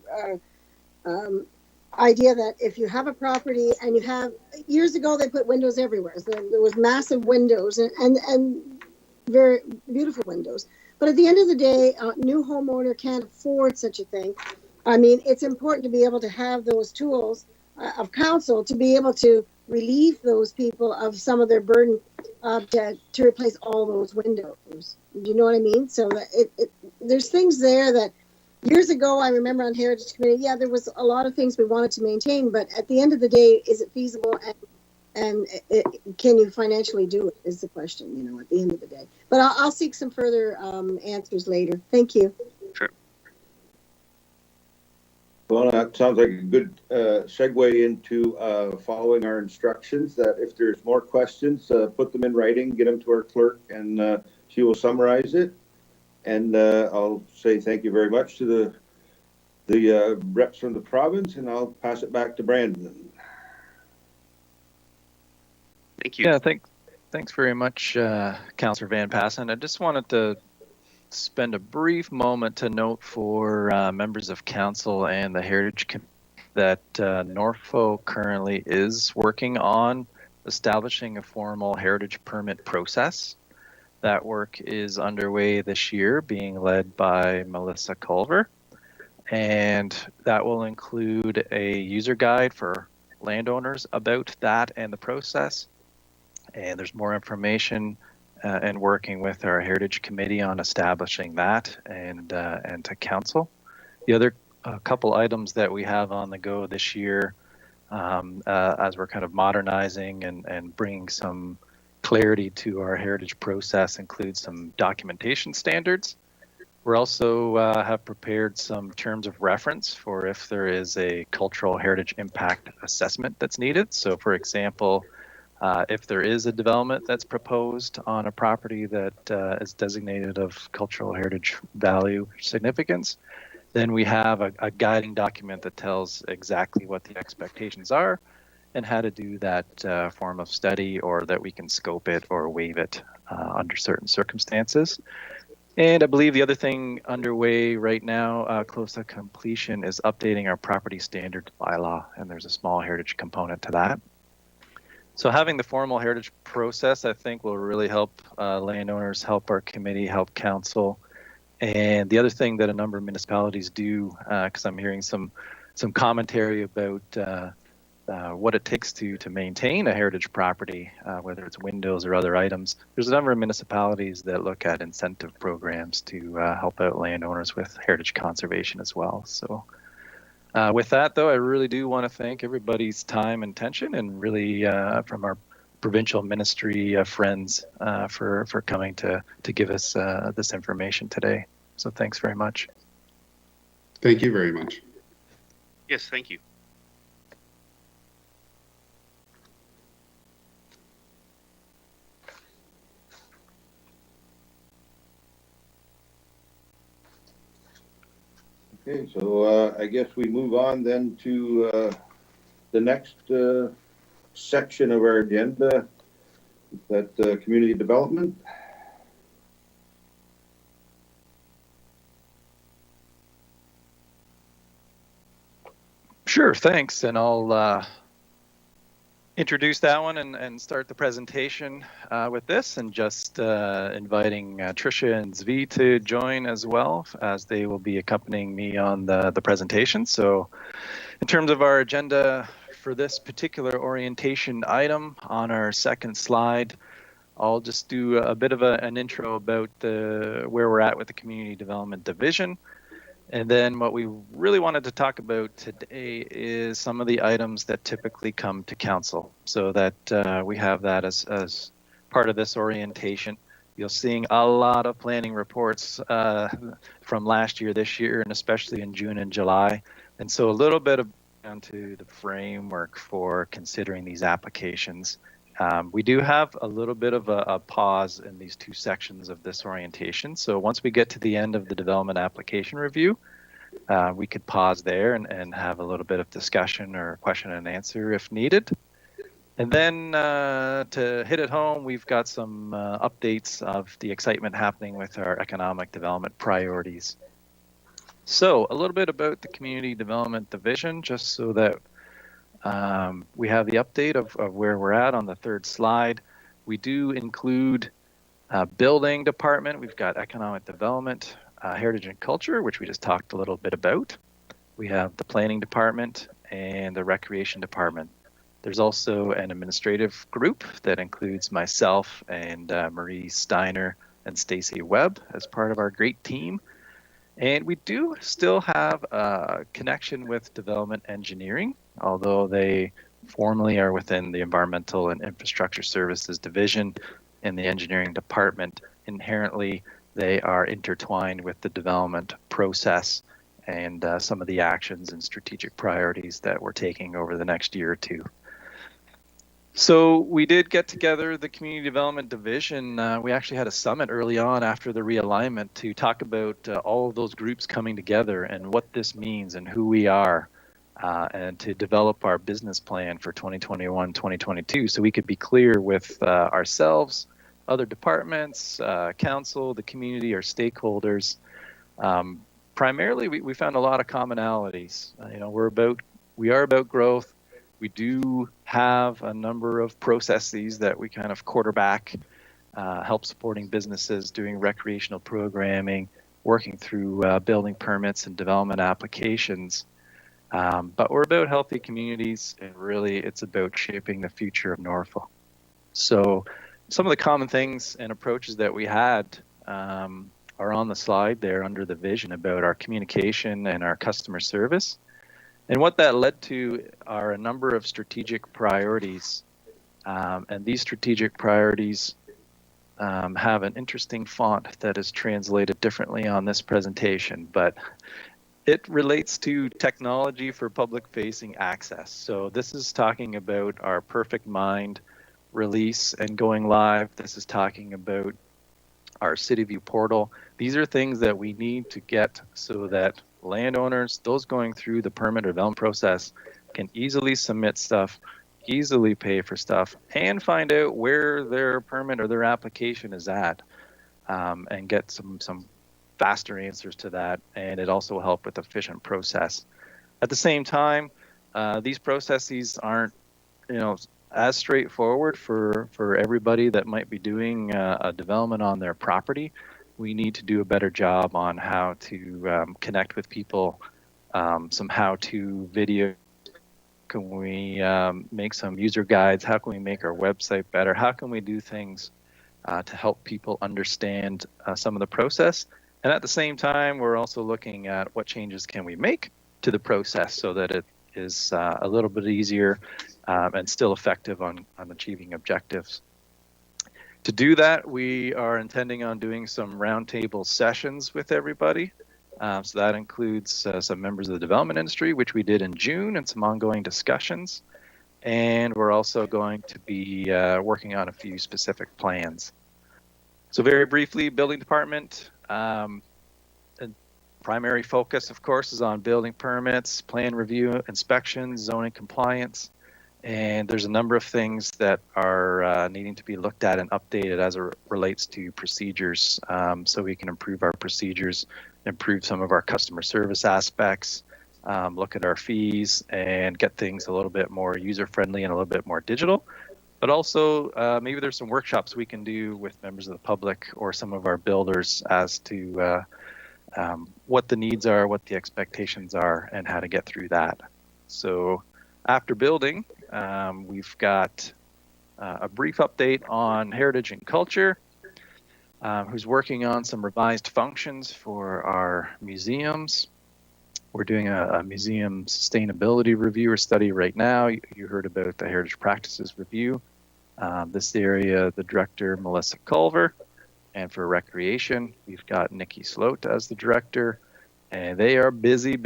idea that if you have a property and you have, years ago they put windows everywhere. So there was massive windows and very beautiful windows. But at the end of the day, a new homeowner can't afford such a thing. I mean, it's important to be able to have those tools of council to be able to relieve those people of some of their burden to replace all those windows. Do you know what I mean? So that there's things there that years ago, I remember on Heritage Committee, yeah, there was a lot of things we wanted to maintain, but at the end of the day, is it feasible and can you financially do it is the question, you know, at the end of the day. But I'll seek some further answers later. Thank you. Sure. Well, that sounds like a good segue into following our instructions, that if there's more questions, put them in writing, get them to our clerk, and she will summarize it. And I'll say thank you very much to the reps from the province, and I'll pass it back to Brandon. Thank you. Yeah, thanks very much, Councillor Van Passen. I just wanted to spend a brief moment to note for members of council and the Heritage Committee that Norfolk currently is working on establishing a formal heritage permit process. That work is underway this year, being led by Melissa Culver. And that will include a user guide for landowners about that and the process. And there's more information and working with our Heritage Committee on establishing that and to council. The other couple items that we have on the go this year, as we're kind of modernizing and bringing some clarity to our heritage process, include some documentation standards. We're also have prepared some terms of reference for if there is a cultural heritage impact assessment that's needed. So for example, if there is a development that's proposed on a property that is designated of cultural heritage value significance, then we have a guiding document that tells exactly what the expectations are and how to do that form of study, or that we can scope it or waive it under certain circumstances. And I believe the other thing underway right now, close to completion, is updating our property standard bylaw, and there's a small heritage component to that. So having the formal heritage process, I think, will really help landowners, help our committee, help council. And the other thing that a number of municipalities do, because I'm hearing some commentary about what it takes to maintain a heritage property, whether it's windows or other items. There's a number of municipalities that look at incentive programs to help out landowners with heritage conservation as well. So with that, though, I really do want to thank everybody's time and attention, and really from our provincial ministry friends for coming to give us this information today. So thanks very much. Thank you very much. Yes, thank you. Okay, so I guess we move on then to the next section of our agenda, that community development. Sure, thanks. And I'll introduce that one and start the presentation with this, and just inviting Tricia and Zvi to join as well, as they will be accompanying me on the presentation. So in terms of our agenda for this particular orientation item on our second slide, I'll just do a bit of an intro about where we're at with the Community Development Division. And then what we really wanted to talk about today is some of the items that typically come to council, so that we have that as part of this orientation. You're seeing a lot of planning reports from last year, this year, and especially in June and July. And so a little bit of down to the framework for considering these applications. We do have a little bit of a pause in these two sections of this orientation. So once we get to the end of the development application review, we could pause there and have a little bit of discussion or question and answer if needed. And then to hit it home, we've got some updates of the excitement happening with our economic development priorities. So a little bit about the Community Development Division, just so that we have the update of where we're at on the third slide. We do include building department. We've got economic development, heritage and culture, which we just talked a little bit about. We have the planning department and the recreation department. There's also an administrative group that includes myself and Marie Steiner and Stacy Webb as part of our great team. And we do still have a connection with development engineering, although they formally are within the Environmental and Infrastructure Services Division in the engineering department. Inherently, they are intertwined with the development process and some of the actions and strategic priorities that we're taking over the next year or two. So we did get together the Community Development Division. We actually had a summit early on after the realignment to talk about all of those groups coming together and what this means and who we are, and to develop our business plan for 2021, 2022, so we could be clear with ourselves, other departments, council, the community, our stakeholders. Primarily, we found a lot of commonalities. We are about growth. We do have a number of processes that we kind of quarterback help supporting businesses, doing recreational programming, working through building permits and development applications. But we're about healthy communities, and really it's about shaping the future of Norfolk. So some of the common things and approaches that we had are on the slide there under the vision about our communication and our customer service. And what that led to are a number of strategic priorities. And these strategic priorities have an interesting font that is translated differently on this presentation, but it relates to technology for public-facing access. So this is talking about our Perfect Mind release and going live. This is talking about our City View portal. These are things that we need to get so that landowners, those going through the permit or development process, can easily submit stuff, easily pay for stuff, and find out where their permit or their application is at, and get some faster answers to that. And it also will help with efficient process. At the same time, these processes aren't, as straightforward for everybody that might be doing a development on their property. We need to do a better job on how to connect with people, some how-to video. Can we make some user guides? How can we make our website better? How can we do things to help people understand some of the process? And at the same time, we're also looking at what changes can we make to the process so that it is a little bit easier and still effective on achieving objectives. To do that, we are intending on doing some roundtable sessions with everybody. So that includes some members of the development industry, which we did in June, and some ongoing discussions. And we're also going to be working on a few specific plans. So very briefly, building department. Primary focus, of course, is on building permits, plan review, inspections, zoning compliance. And there's a number of things that are needing to be looked at and updated as it relates to procedures, so we can improve our procedures, improve some of our customer service aspects, look at our fees, and get things a little bit more user-friendly and a little bit more digital. But also, maybe there's some workshops we can do with members of the public or some of our builders as to what the needs are, what the expectations are, and how to get through that. So after building, we've got a brief update on heritage and culture, who's working on some revised functions for our museums. We're doing a museum sustainability review or study right now. You heard about the heritage practices review. This area, the director, Melissa Culver. And for recreation, we've got Nikki Sloat as the director. And they are busy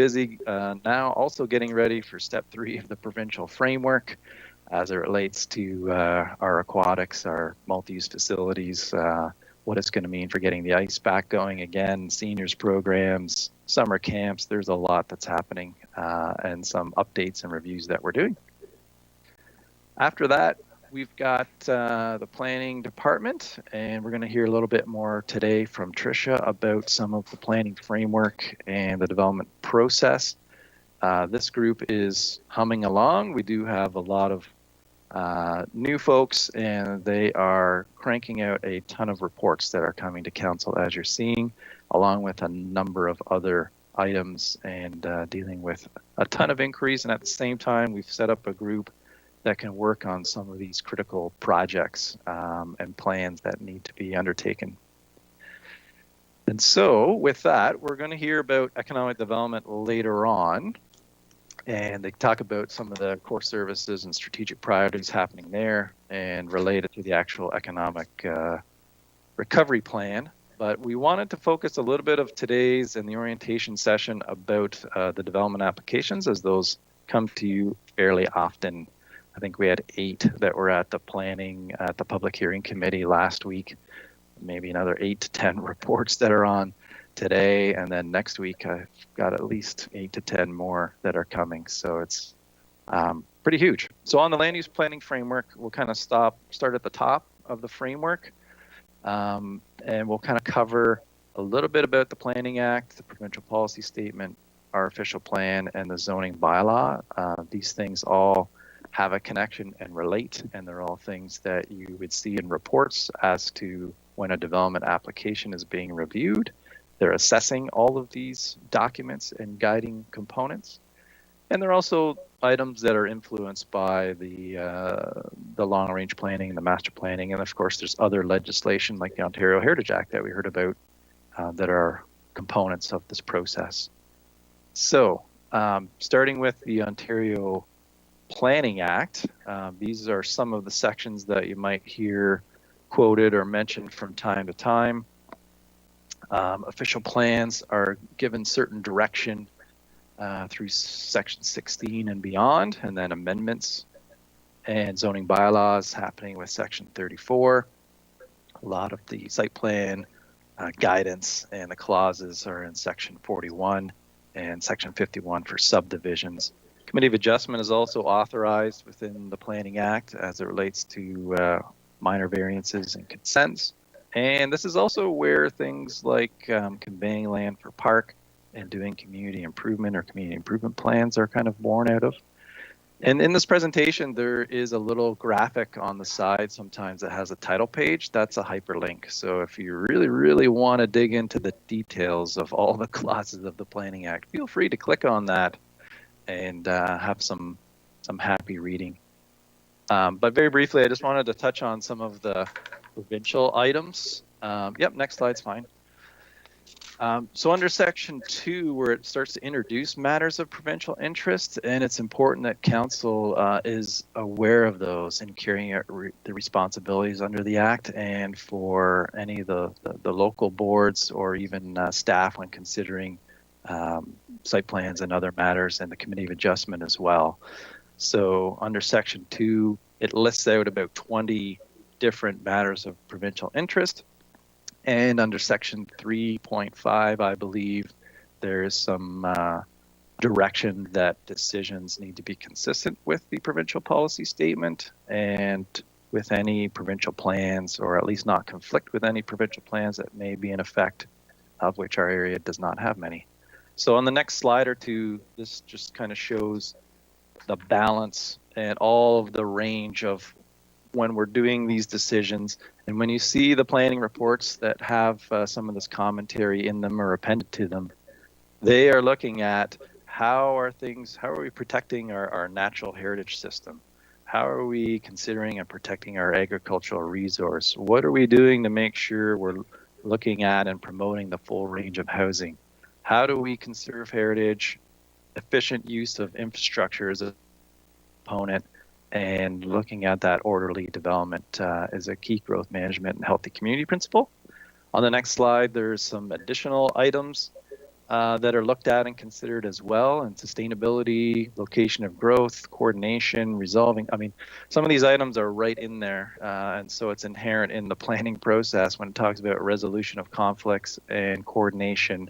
now, also getting ready for step 3 of the provincial framework as it relates to our aquatics, our multi-use facilities, what it's going to mean for getting the ice back going again, seniors programs, summer camps. There's a lot that's happening, and some updates and reviews that we're doing. After that, we've got the planning department, and we're going to hear a little bit more today from Tricia about some of the planning framework and the development process. This group is humming along. We do have a lot of new folks, and they are cranking out a ton of reports that are coming to council, as you're seeing, along with a number of other items, and dealing with a ton of inquiries. And at the same time, we've set up a group that can work on some of these critical projects and plans that need to be undertaken. And so with that, we're going to hear about economic development later on. And they talk about some of the core services and strategic priorities happening there and related to the actual economic recovery plan. But we wanted to focus a little bit of today's and the orientation session about the development applications, as those come to you fairly often. I think we had 8 that were at the planning, at the public hearing committee last week, maybe another 8 to 10 reports that are on today. And then next week, I've got at least 8 to 10 more that are coming. So it's pretty huge. So on the land use planning framework, we'll kind of start at the top of the framework. And we'll kind of cover a little bit about the Planning Act, the provincial policy statement, our official plan, and the zoning bylaw. These things all have a connection and relate, and they're all things that you would see in reports as to when a development application is being reviewed. They're assessing all of these documents and guiding components, and they're also items that are influenced by the long-range planning, the master planning, and of course there's other legislation like the Ontario Heritage Act that we heard about that are components of this process. So starting with the Ontario Planning Act, these are some of the sections that you might hear quoted or mentioned from time to time. Official plans are given certain direction through section 16 and beyond, and then amendments and zoning bylaws happening with section 34. A lot of the site plan guidance and the clauses are in section 41 and section 51 for subdivisions. Committee of Adjustment is also authorized within the Planning Act as it relates to minor variances and consents. And this is also where things like conveying land for park and doing community improvement or community improvement plans are kind of born out of. And in this presentation, there is a little graphic on the side sometimes that has a title page. That's a hyperlink. So if you really want to dig into the details of all the clauses of the Planning Act, feel free to click on that and have some happy reading. But very briefly, I just wanted to touch on some of the provincial items. Yep, next slide's fine. So under section 2, where it starts to introduce matters of provincial interest, and it's important that council is aware of those and carrying out the responsibilities under the act, and for any of the local boards or even staff when considering site plans and other matters, and the Committee of Adjustment as well. So under section 2, it lists out about 20 different matters of provincial interest. And under section 3.5, I believe there's some direction that decisions need to be consistent with the provincial policy statement and with any provincial plans, or at least not conflict with any provincial plans that may be in effect, of which our area does not have many. So on the next slide or two, this just kind of shows the balance and all of the range of when we're doing these decisions. And when you see the planning reports that have some of this commentary in them or appended to them, they are looking at how are we protecting our natural heritage system? How are we considering and protecting our agricultural resource? What are we doing to make sure we're looking at and promoting the full range of housing? How do we conserve heritage? Efficient use of infrastructure as a component, and looking at that orderly development is a key growth management and healthy community principle. On the next slide, there's some additional items that are looked at and considered as well, and sustainability, location of growth, coordination, resolving. I mean, some of these items are right in there, and so it's inherent in the planning process when it talks about resolution of conflicts and coordination.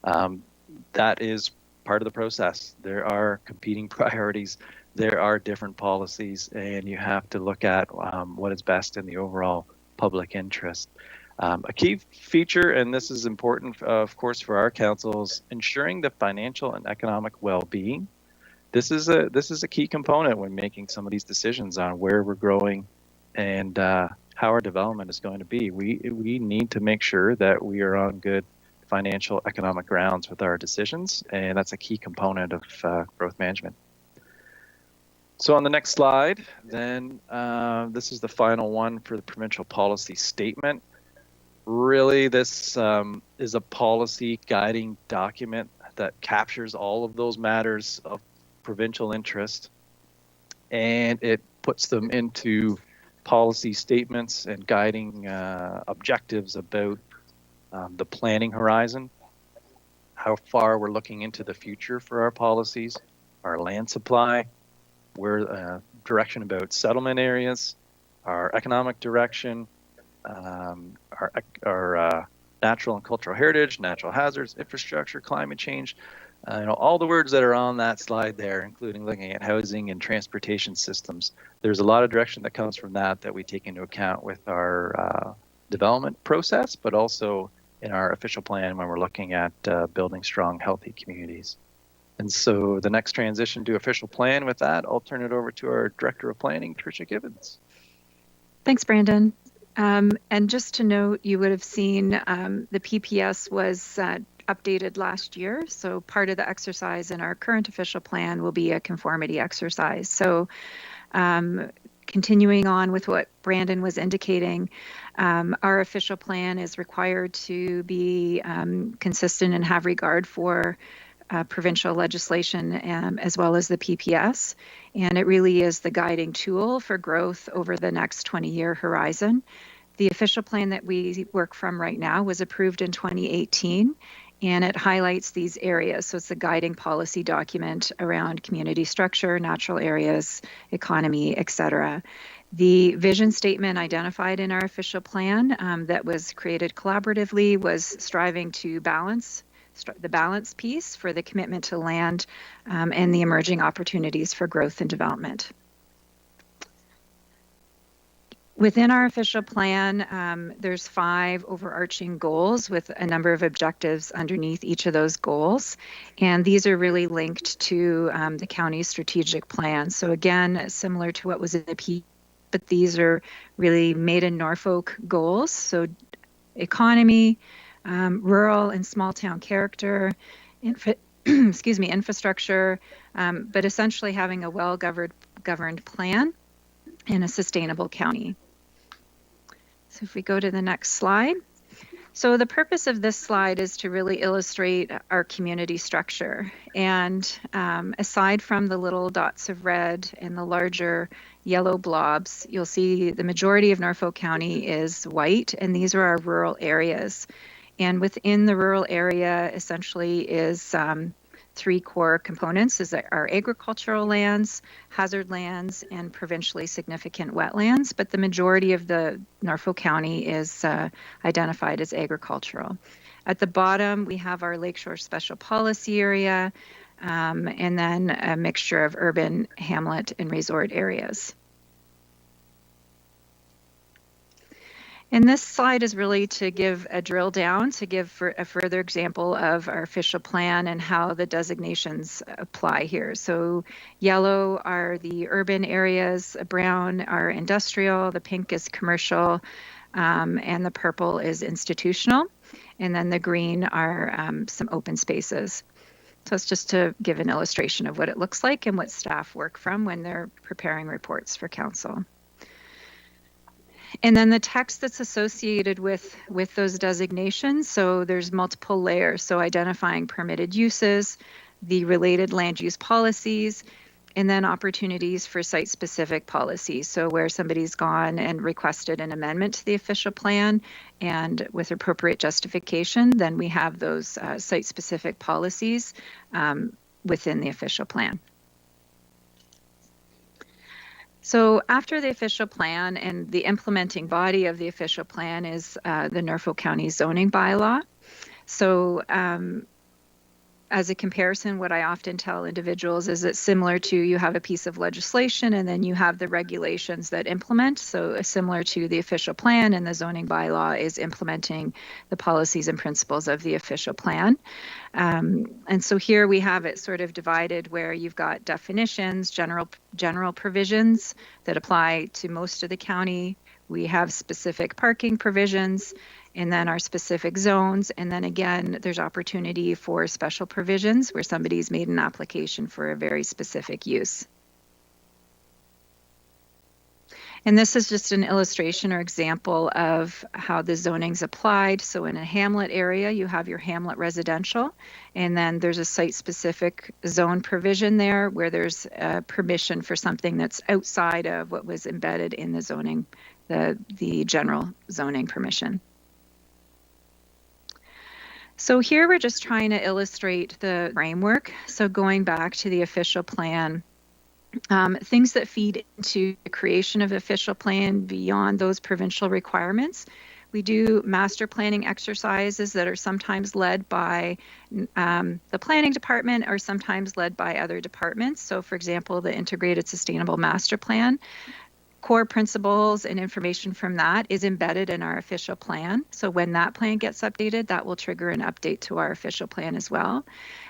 That is part of the process. There are competing priorities. There are different policies, and you have to look at what is best in the overall public interest. A key feature, and this is important, of course, for our councils, ensuring the financial and economic well-being. This is a key component when making some of these decisions on where we're growing and how our development is going to be. We need to make sure that we are on good financial economic grounds with our decisions, and that's a key component of growth management. So on the next slide, then this is the final one for the provincial policy statement. Really, this is a policy guiding document that captures all of those matters of provincial interest, and it puts them into policy statements and guiding objectives about the planning horizon, how far we're looking into the future for our policies, our land supply, where direction about settlement areas, our economic direction, our natural and cultural heritage, natural hazards, infrastructure, climate change, all the words that are on that slide there, including looking at housing and transportation systems. There's a lot of direction that comes from that we take into account with our development process, but also in our official plan when we're looking at building strong, healthy communities. And so the next transition to official plan, with that, I'll turn it over to our Director of Planning, Tricia Gibbons. Thanks, Brandon. And just to note, you would have seen the PPS was updated last year. So part of the exercise in our current official plan will be a conformity exercise. So continuing on with what Brandon was indicating, our official plan is required to be consistent and have regard for provincial legislation as well as the PPS. And it really is the guiding tool for growth over the next 20-year horizon. The official plan that we work from right now was approved in 2018, and it highlights these areas. So it's a guiding policy document around community structure, natural areas, economy, etc. The vision statement identified in our official plan that was created collaboratively was striving to balance the balance piece for the commitment to land and the emerging opportunities for growth and development. Within our official plan, there's 5 overarching goals with a number of objectives underneath each of those goals. And these are really linked to the county's strategic plan. So again, similar to what was in the P, but these are really made in Norfolk goals. So economy, rural and small town character, infrastructure, but essentially having a well-governed plan in a sustainable county. So if we go to the next slide. So the purpose of this slide is to really illustrate our community structure. And aside from the little dots of red and the larger yellow blobs, you'll see the majority of Norfolk County is white, and these are our rural areas. And within the rural area essentially is 3 core components: is our agricultural lands, hazard lands, and provincially significant wetlands. But the majority of the Norfolk County is identified as agricultural. At the bottom, we have our Lakeshore Special Policy Area, and then a mixture of urban, hamlet, and resort areas. And this slide is really to give a drill down, to give a further example of our official plan and how the designations apply here. So yellow are the urban areas, brown are industrial, the pink is commercial, and the purple is institutional. And then the green are some open spaces. So it's just to give an illustration of what it looks like and what staff work from when they're preparing reports for council. And then the text that's associated with those designations. So there's multiple layers. So identifying permitted uses, the related land use policies, and then opportunities for site-specific policies. So where somebody's gone and requested an amendment to the official plan, and with appropriate justification, then we have those site-specific policies within the official plan. So after the official plan, and the implementing body of the official plan is the Norfolk County zoning bylaw. So as a comparison, what I often tell individuals is it's similar to, you have a piece of legislation and then you have the regulations that implement. So similar to the official plan, and the zoning bylaw is implementing the policies and principles of the official plan. And so here we have it sort of divided where you've got definitions, general provisions that apply to most of the county. We have specific parking provisions, and then our specific zones. And then again, there's opportunity for special provisions where somebody's made an application for a very specific use. And this is just an illustration or example of how the zoning's applied. So in a hamlet area, you have your hamlet residential, and then there's a site-specific zone provision there where there's permission for something that's outside of what was embedded in the zoning, the general zoning permission. So here we're just trying to illustrate the framework. So going back to the official plan, things that feed into the creation of the official plan beyond those provincial requirements. We do master planning exercises that are sometimes led by the planning department or sometimes led by other departments. So for example, the Integrated Sustainable Master Plan core principles and information from that is embedded in our official plan. So when that plan gets updated, that will trigger an update to our official plan as well.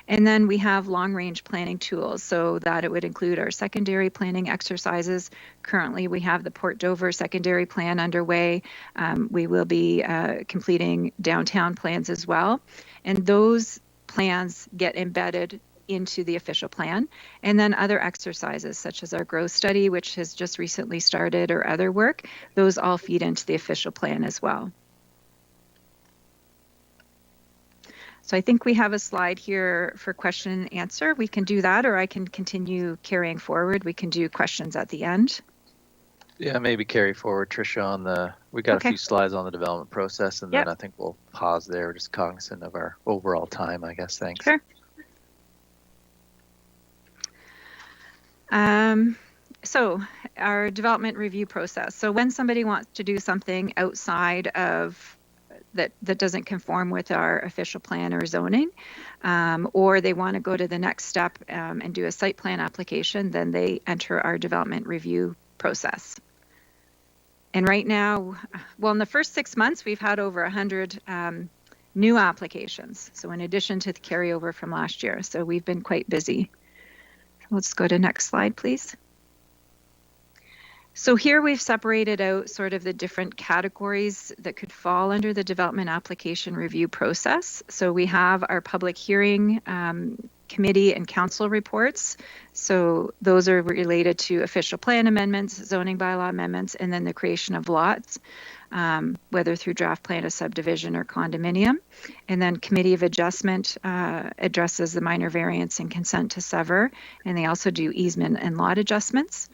And then we have long-range planning tools, so that it would include our secondary planning exercises. Currently, we have the Port Dover secondary plan underway. We will be completing downtown plans as well. And those plans get embedded into the official plan. And then other exercises such as our growth study, which has just recently started, or other work, those all feed into the official plan as well. So I think we have a slide here for question and answer. We can do that, or I can continue carrying forward. We can do questions at the end. Yeah, maybe carry forward, Tricia, on we got a few slides on the development process, and then I think we'll pause there, just cognizant of our overall time, I guess. Thanks. Sure. So our development review process. So when somebody wants to do something outside of that doesn't conform with our official plan or zoning, or they want to go to the next step and do a site plan application, then they enter our development review process. And right now, well, in the first 6 months, we've had over 100 new applications. So in addition to the carryover from last year, so we've been quite busy. Let's go to next slide, please. So here we've separated out sort of the different categories that could fall under the development application review process. So we have our public hearing committee and council reports. So those are related to official plan amendments, zoning bylaw amendments, and then the creation of lots, whether through draft plan, a subdivision, or condominium. And then committee of adjustment addresses the minor variance and consent to sever, and they also do easement and lot adjustments.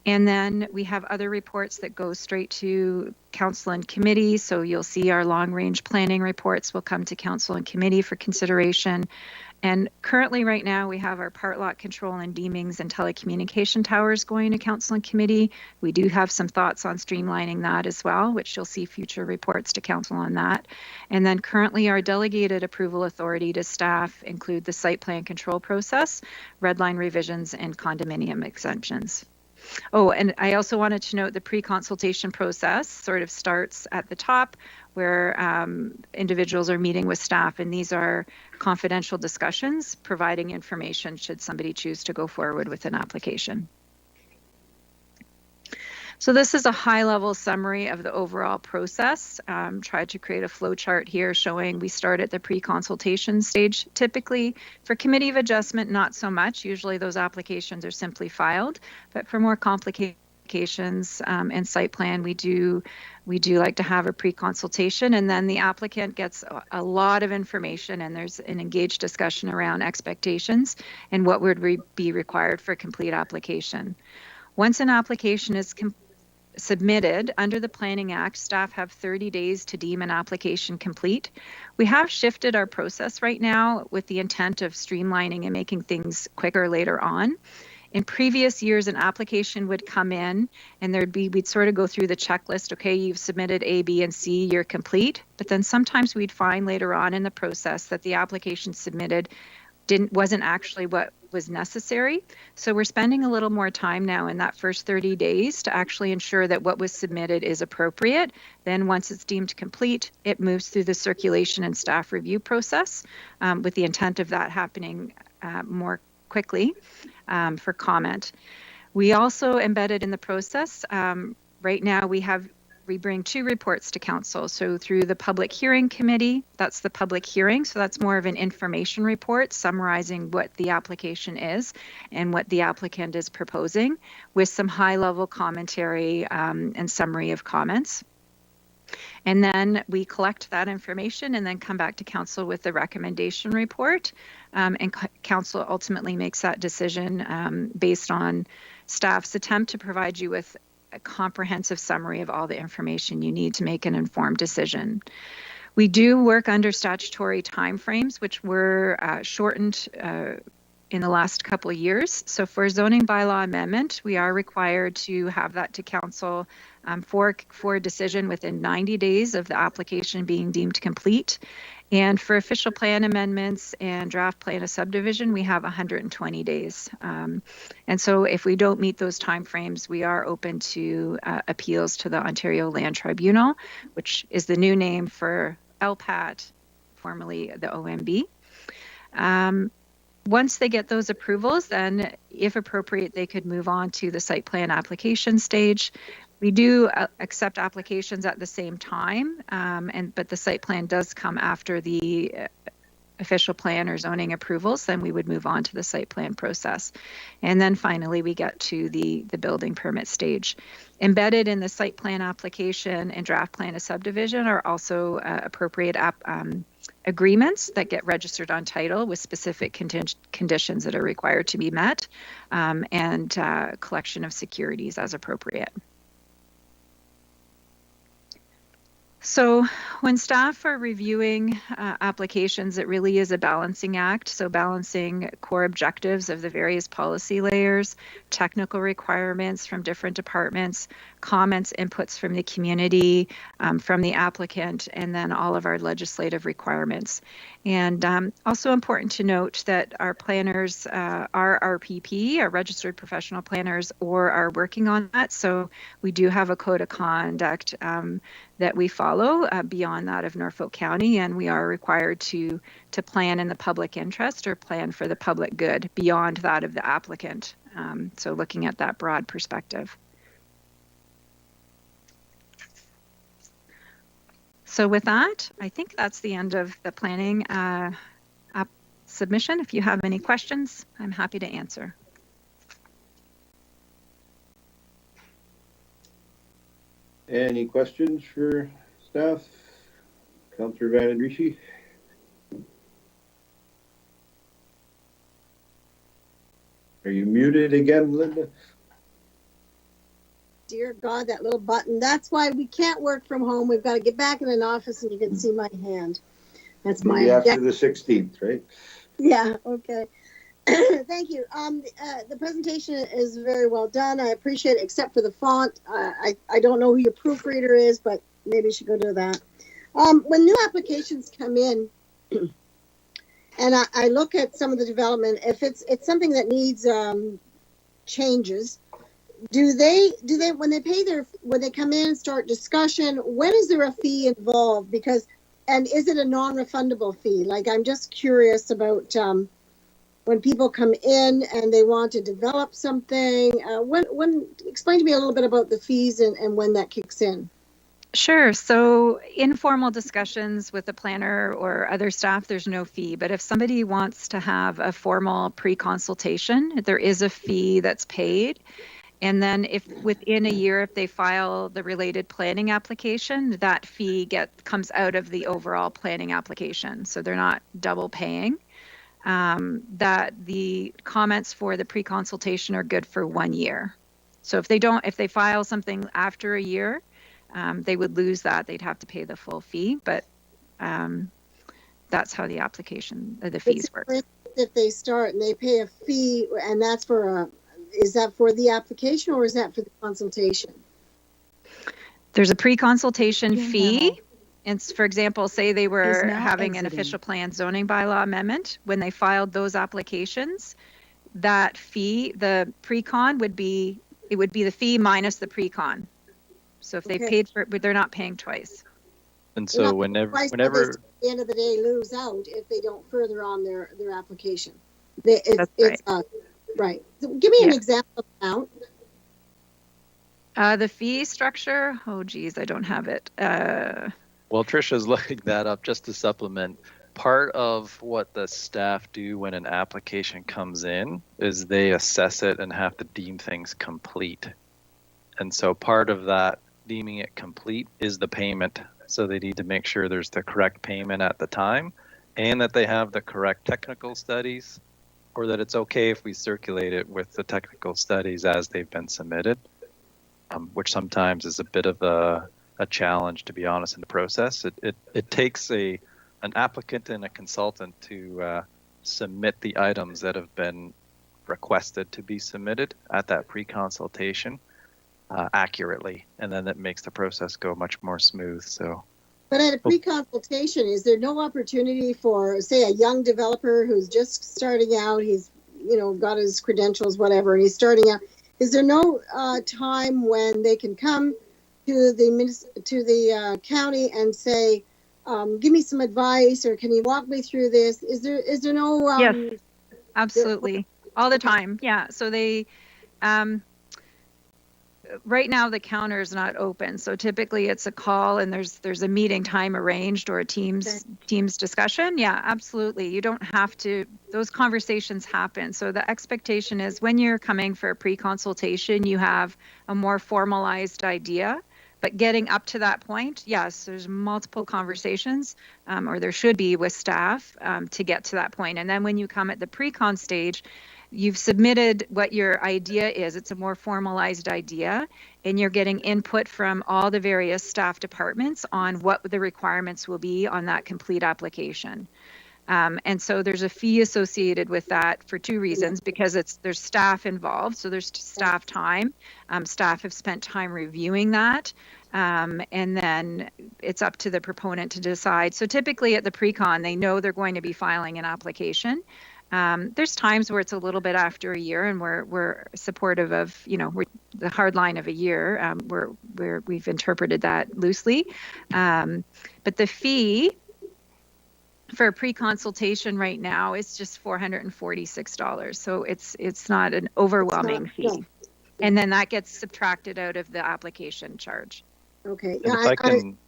And then we have other reports that go straight to council and committee. So you'll see our long-range planning reports will come to council and committee for consideration. And currently right now we have our part lot control and deemings and telecommunication towers going to council and committee. We do have some thoughts on streamlining that as well, which you'll see future reports to council on that. And then currently our delegated approval authority to staff include the site plan control process, red line revisions, and condominium exemptions. Oh, and I also wanted to note the pre-consultation process sort of starts at the top where individuals are meeting with staff, and these are confidential discussions providing information should somebody choose to go forward with an application. So this is a high-level summary of the overall process. Tried to create a flow chart here showing we start at the pre-consultation stage. Typically, for committee of adjustment, not so much. Usually those applications are simply filed, but for more complications and site plan, we do like to have a pre-consultation, and then the applicant gets a lot of information, and there's an engaged discussion around expectations and what would be required for a complete application. Once an application is submitted under the Planning Act, staff have 30 days to deem an application complete. We have shifted our process right now with the intent of streamlining and making things quicker later on. In previous years, an application would come in and we'd sort of go through the checklist. Okay, you've submitted A, B, and C, you're complete. But then sometimes we'd find later on in the process that the application submitted wasn't actually what was necessary. So we're spending a little more time now in that first 30 days to actually ensure that what was submitted is appropriate. Then once it's deemed complete, it moves through the circulation and staff review process with the intent of that happening more quickly for comment. We also embedded in the process, right now we bring 2 reports to council. So through the public hearing committee, that's the public hearing. So that's more of an information report summarizing what the application is and what the applicant is proposing with some high level commentary and summary of comments. And then we collect that information and then come back to council with the recommendation report. And council ultimately makes that decision based on staff's attempt to provide you with a comprehensive summary of all the information you need to make an informed decision. We do work under statutory timeframes, which were shortened in the last couple of years. So for a zoning bylaw amendment, we are required to have that to council for a decision within 90 days of the application being deemed complete. And for official plan amendments and draft plan of subdivision, we have 120 days. And so if we don't meet those timeframes, we are open to appeals to the Ontario Land Tribunal, which is the new name for LPAT, formerly the OMB. Once they get those approvals, then if appropriate, they could move on to the site plan application stage. We do accept applications at the same time, but the site plan does come after the official plan or zoning approvals, then we would move on to the site plan process. And then finally, we get to the building permit stage. Embedded in the site plan application and draft plan of subdivision are also appropriate agreements that get registered on title with specific conditions that are required to be met, and collection of securities as appropriate. So when staff are reviewing applications, it really is a balancing act. So balancing core objectives of the various policy layers, technical requirements from different departments, comments, inputs from the community, from the applicant, and then all of our legislative requirements. And also important to note that our planners are RPP, our registered professional planners, or are working on that. So we do have a code of conduct that we follow beyond that of Norfolk County, and we are required to plan in the public interest or plan for the public good beyond that of the applicant. So looking at that broad perspective. So with that, I think that's the end of the planning submission. If you have any questions, I'm happy to answer. Any questions for staff? Councillor Van Andriessen? Are you muted again, Linda? Dear God, that little button. That's why we can't work from home. We've got to get back in an office and you can see my hand. That's my Maybe after the 16th, right? Yeah, okay. Thank you. The presentation is very well done. I appreciate it, except for the font. I don't know who your proofreader is, but maybe you should go do that. When new applications come in, and I look at some of the development, if it's something that needs changes, do they when they come in and start discussion, when is there a fee involved? And is it a non-refundable fee? Like, I'm just curious about when people come in and they want to develop something. Explain to me a little bit about the fees and when that kicks in. Sure. So informal discussions with the planner or other staff, there's no fee. But if somebody wants to have a formal pre-consultation, there is a fee that's paid. And then if within a year, if they file the related planning application, that fee comes out of the overall planning application. So they're not double paying. That the comments for the pre-consultation are good for 1 year. So if they file something after a year, they would lose that. They'd have to pay the full fee, but that's how the fees work. If they start and they pay a fee, and that's is that for the application or is that for the consultation? There's a pre-consultation fee. And for example, say they were having an official plan zoning bylaw amendment. When they filed those applications, that fee, the pre-con would be the fee minus the pre-con. So if they paid for it, but they're not paying twice. And so whenever at the end of the day lose out if they don't further on their application. Right. So give me an example amount. The fee structure, oh geez, I don't have it. Well, Trisha's looking that up just to supplement. Part of what the staff do when an application comes in is they assess it and have to deem things complete. And so part of that deeming it complete is the payment. So they need to make sure there's the correct payment at the time and that they have the correct technical studies, or that it's okay if we circulate it with the technical studies as they've been submitted, which sometimes is a bit of a challenge, to be honest, in the process. It takes an applicant and a consultant to submit the items that have been requested to be submitted at that pre-consultation accurately, and then that makes the process go much more smooth. So But at a pre-consultation, is there no opportunity for, say, a young developer who's just starting out, he's, got his credentials, whatever, and he's starting out, is there no time when they can come to the county and say, give me some advice, or can you walk me through this? Is there no... Yes, absolutely. All the time. Yeah. So they, right now the counter is not open. So typically it's a call and there's a meeting time arranged or a teams discussion. Yeah, absolutely. You don't have to, those conversations happen. So the expectation is when you're coming for a pre-consultation, you have a more formalized idea. But getting up to that point, yes, there's multiple conversations, or there should be with staff to get to that point. And then when you come at the pre-con stage, you've submitted what your idea is. It's a more formalized idea, and you're getting input from all the various staff departments on what the requirements will be on that complete application. And so there's a fee associated with that for two reasons, because there's staff involved. So there's staff time. Staff have spent time reviewing that. And then it's up to the proponent to decide. So typically at the pre-con, they know they're going to be filing an application. There's times where it's a little bit after a year, and we're supportive of, we're the hard line of a year. We've interpreted that loosely. But the fee for a pre-consultation right now is just $446. So it's not an overwhelming fee. No. And then that gets subtracted out of the application charge. Okay. Yeah,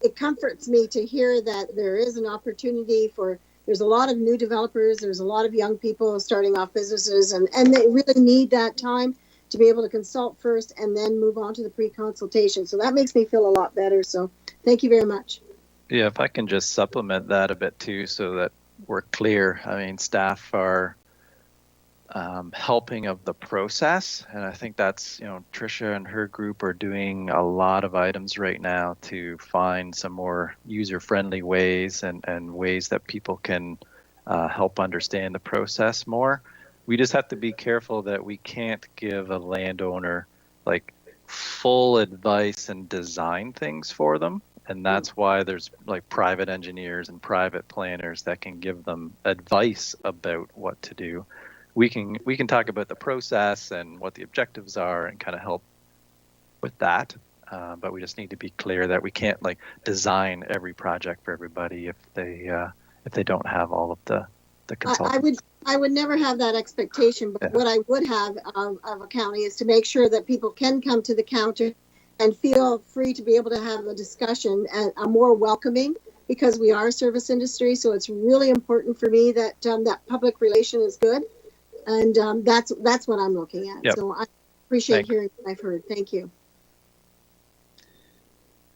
it comforts me to hear that there is an opportunity for, there's a lot of new developers, there's a lot of young people starting off businesses, and they really need that time to be able to consult first and then move on to the pre-consultation. So that makes me feel a lot better. So thank you very much. Yeah, if I can just supplement that a bit too, so that we're clear. I mean, staff are helping of the process, and I think that's, Tricia and her group are doing a lot of items right now to find some more user-friendly ways and ways that people can help understand the process more. We just have to be careful that we can't give a landowner like full advice and design things for them. And that's why there's like private engineers and private planners that can give them advice about what to do. We can talk about the process and what the objectives are and kind of help with that. But we just need to be clear that we can't like design every project for everybody if they don't have all of the consultants. I would never have that expectation, but what I would have of a county is to make sure that people can come to the counter and feel free to be able to have a discussion and a more welcoming, because we are a service industry. So it's really important for me that that public relation is good. And that's what I'm looking at. Yep. So I appreciate hearing what I've heard. Thank you.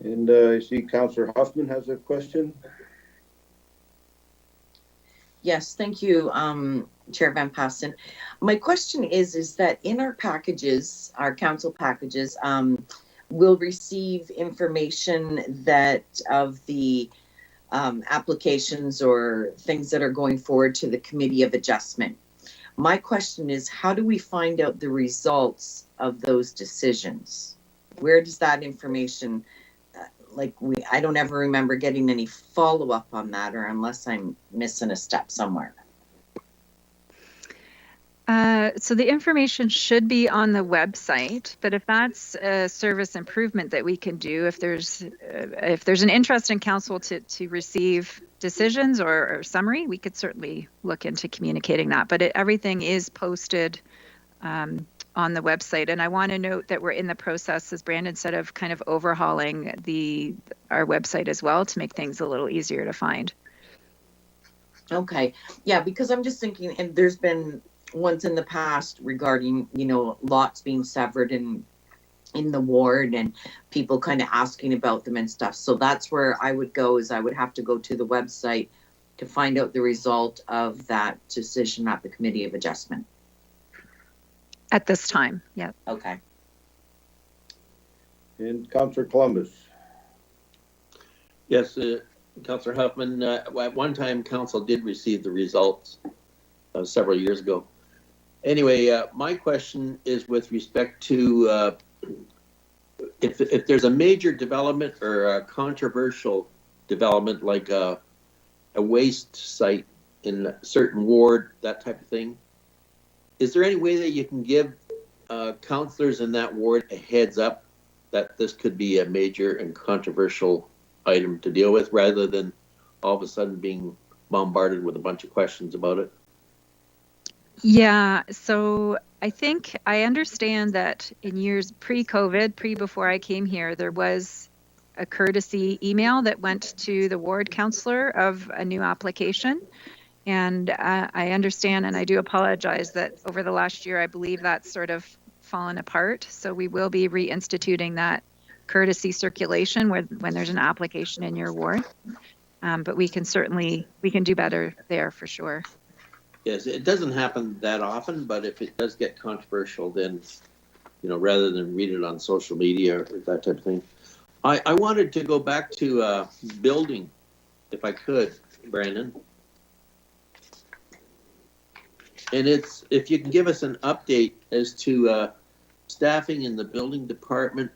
And I see Councillor Huffman has a question. Yes, thank you, Chair Van Pasten. My question is that in our packages, our council packages, we'll receive information that of the applications or things that are going forward to the Committee of Adjustment. My question is, how do we find out the results of those decisions? Where does that information, I don't ever remember getting any follow-up on that, or unless I'm missing a step somewhere. So the information should be on the website, but if that's a service improvement that we can do, if there's an interest in council to receive decisions or summary, we could certainly look into communicating that. But everything is posted on the website. And I want to note that we're in the process, as Brandon said, of kind of overhauling our website as well to make things a little easier to find. Okay. Yeah, because I'm just thinking, and there's been ones in the past regarding, lots being severed in the ward and people kind of asking about them and stuff. So that's where I would go, is I would have to go to the website to find out the result of that decision at the Committee of Adjustment. At this time, yeah. Okay. And Councillor Columbus. Yes, Councillor Huffman, at one time council did receive the results several years ago. Anyway, my question is with respect to if there's a major development or a controversial development, like a waste site in a certain ward, that type of thing. Is there any way that you can give councillors in that ward a heads up that this could be a major and controversial item to deal with, rather than all of a sudden being bombarded with a bunch of questions about it? Yeah, so I think I understand that in years pre-COVID, before I came here, there was a courtesy email that went to the ward councillor of a new application. And I understand, and I do apologize that over the last year, I believe that's sort of fallen apart. So we will be reinstituting that courtesy circulation when there's an application in your ward. But we can do better there for sure. Yes, it doesn't happen that often, but if it does get controversial, then, rather than read it on social media or that type of thing. I wanted to go back to building, if I could, Brandon. And if you can give us an update as to staffing in the building department.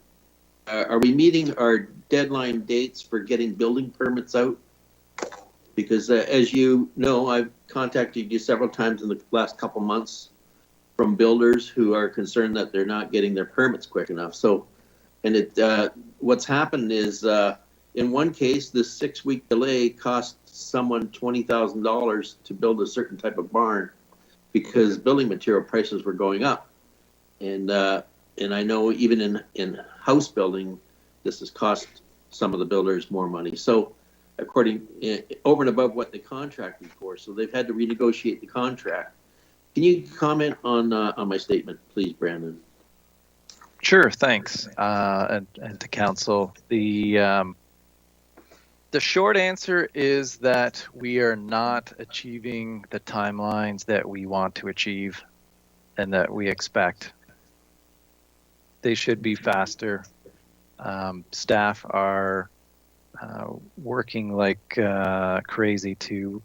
Are we meeting our deadline dates for getting building permits out? Because as you know, I've contacted you several times in the last couple months from builders who are concerned that they're not getting their permits quick enough. So, and what's happened is, in one case, this 6-week delay cost someone $20,000 to build a certain type of barn because building material prices were going up. And I know even in house building, this has cost some of the builders more money. So, over and above what they contracted for, so they've had to renegotiate the contract. Can you comment on my statement, please, Brandon? Sure, thanks. And to council, the short answer is that we are not achieving the timelines that we want to achieve and that we expect. They should be faster. Staff are working like crazy to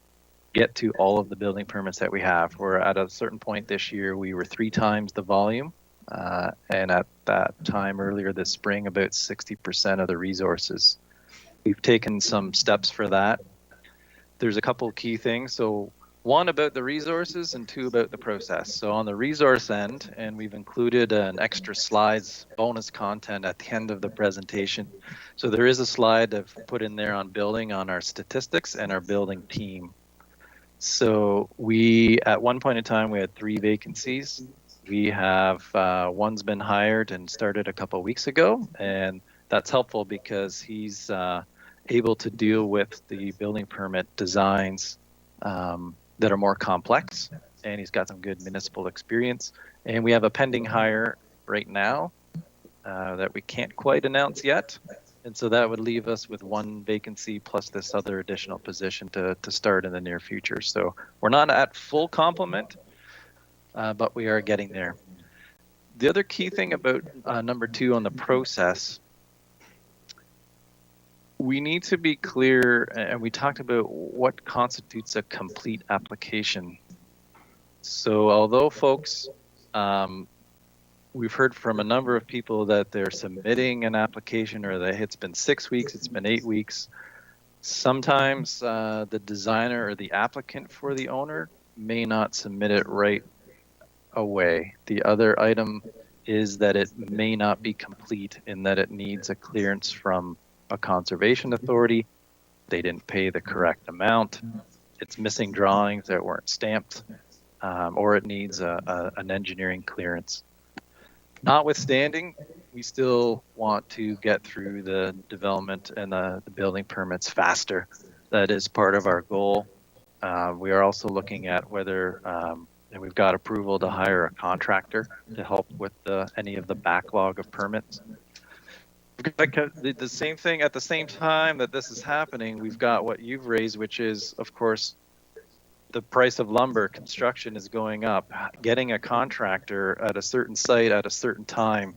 get to all of the building permits that we have. We're at a certain point this year, we were 3 times the volume. And at that time earlier this spring, about 60% of the resources. We've taken some steps for that. There's a couple of key things. So 1 about the resources and 2 about the process. So on the resource end, and we've included an extra slides bonus content at the end of the presentation. So there is a slide I've put in there on building, on our statistics and our building team. So at one point in time, we had 3 vacancies. We have one's been hired and started a couple of weeks ago, and that's helpful because he's able to deal with the building permit designs that are more complex, and he's got some good municipal experience. And we have a pending hire right now that we can't quite announce yet, and so that would leave us with 1 vacancy plus this other additional position to start in the near future. So we're not at full complement, but we are getting there. The other key thing about number 2 on the process, we need to be clear, and we talked about what constitutes a complete application. So although folks, we've heard from a number of people that they're submitting an application or that it's been 6 weeks, it's been 8 weeks. Sometimes the designer or the applicant for the owner may not submit it right away. The other item is that it may not be complete in that it needs a clearance from a conservation authority. They didn't pay the correct amount. It's missing drawings that weren't stamped, or it needs an engineering clearance. Notwithstanding, we still want to get through the development and the building permits faster. That is part of our goal. We are also looking at whether and we've got approval to hire a contractor to help with any of the backlog of permits. The same thing, at the same time that this is happening, we've got what you've raised, which is, of course, the price of lumber. Construction is going up. Getting a contractor at a certain site at a certain time,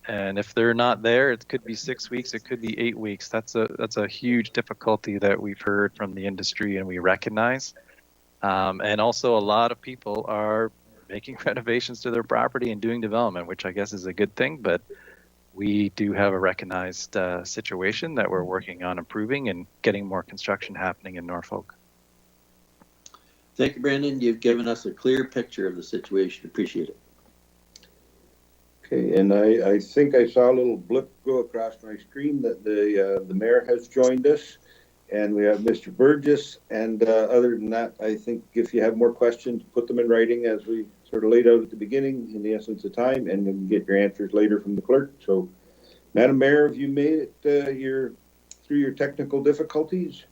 and if they're not there, it could be 6 weeks, it could be 8 weeks. That's a huge difficulty that we've heard from the industry and we recognize. And also a lot of people are making renovations to their property and doing development, which I guess is a good thing, but we do have a recognized situation that we're working on improving and getting more construction happening in Norfolk. Thank you, Brandon. You've given us a clear picture of the situation. Appreciate it. Okay, and I think I saw a little blip go across my screen that the mayor has joined us, and we have Mr. Burgess. And other than that, I think if you have more questions, put them in writing as we sort of laid out at the beginning in the essence of time, and you can get your answers later from the clerk. So, Madam Mayor, have you made it through your technical difficulties?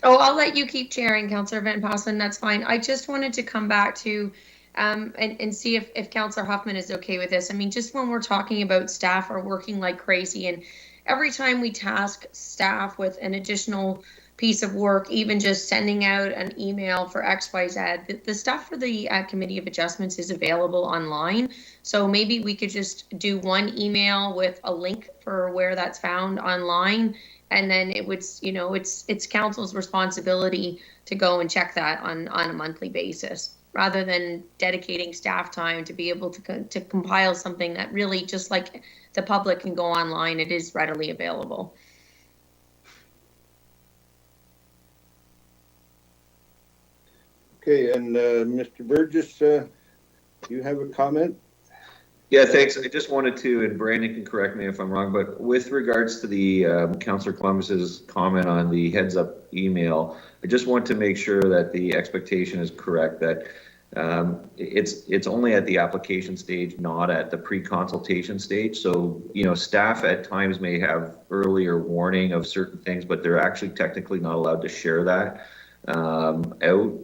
Oh, I'll let you keep chairing, Councillor Van Passen. That's fine. I just wanted to come back to and see if Councillor Huffman is okay with this. I mean, just when we're talking about staff are working like crazy, and every time we task staff with an additional piece of work, even just sending out an email for XYZ, the stuff for the Committee of Adjustments is available online. So maybe we could just do one email with a link for where that's found online. And then it would, you know, it's council's responsibility to go and check that on a monthly basis, rather than dedicating staff time to be able to compile something that really, just like the public can go online, it is readily available. Okay, and Mr. Burgess, you have a comment? Yeah, thanks. I just wanted to, and Brandon can correct me if I'm wrong, but with regards to the Councillor Columbus's comment on the heads up email, I just want to make sure that the expectation is correct, that it's only at the application stage, not at the pre-consultation stage. So, you know, staff at times may have earlier warning of certain things, but they're actually technically not allowed to share that out,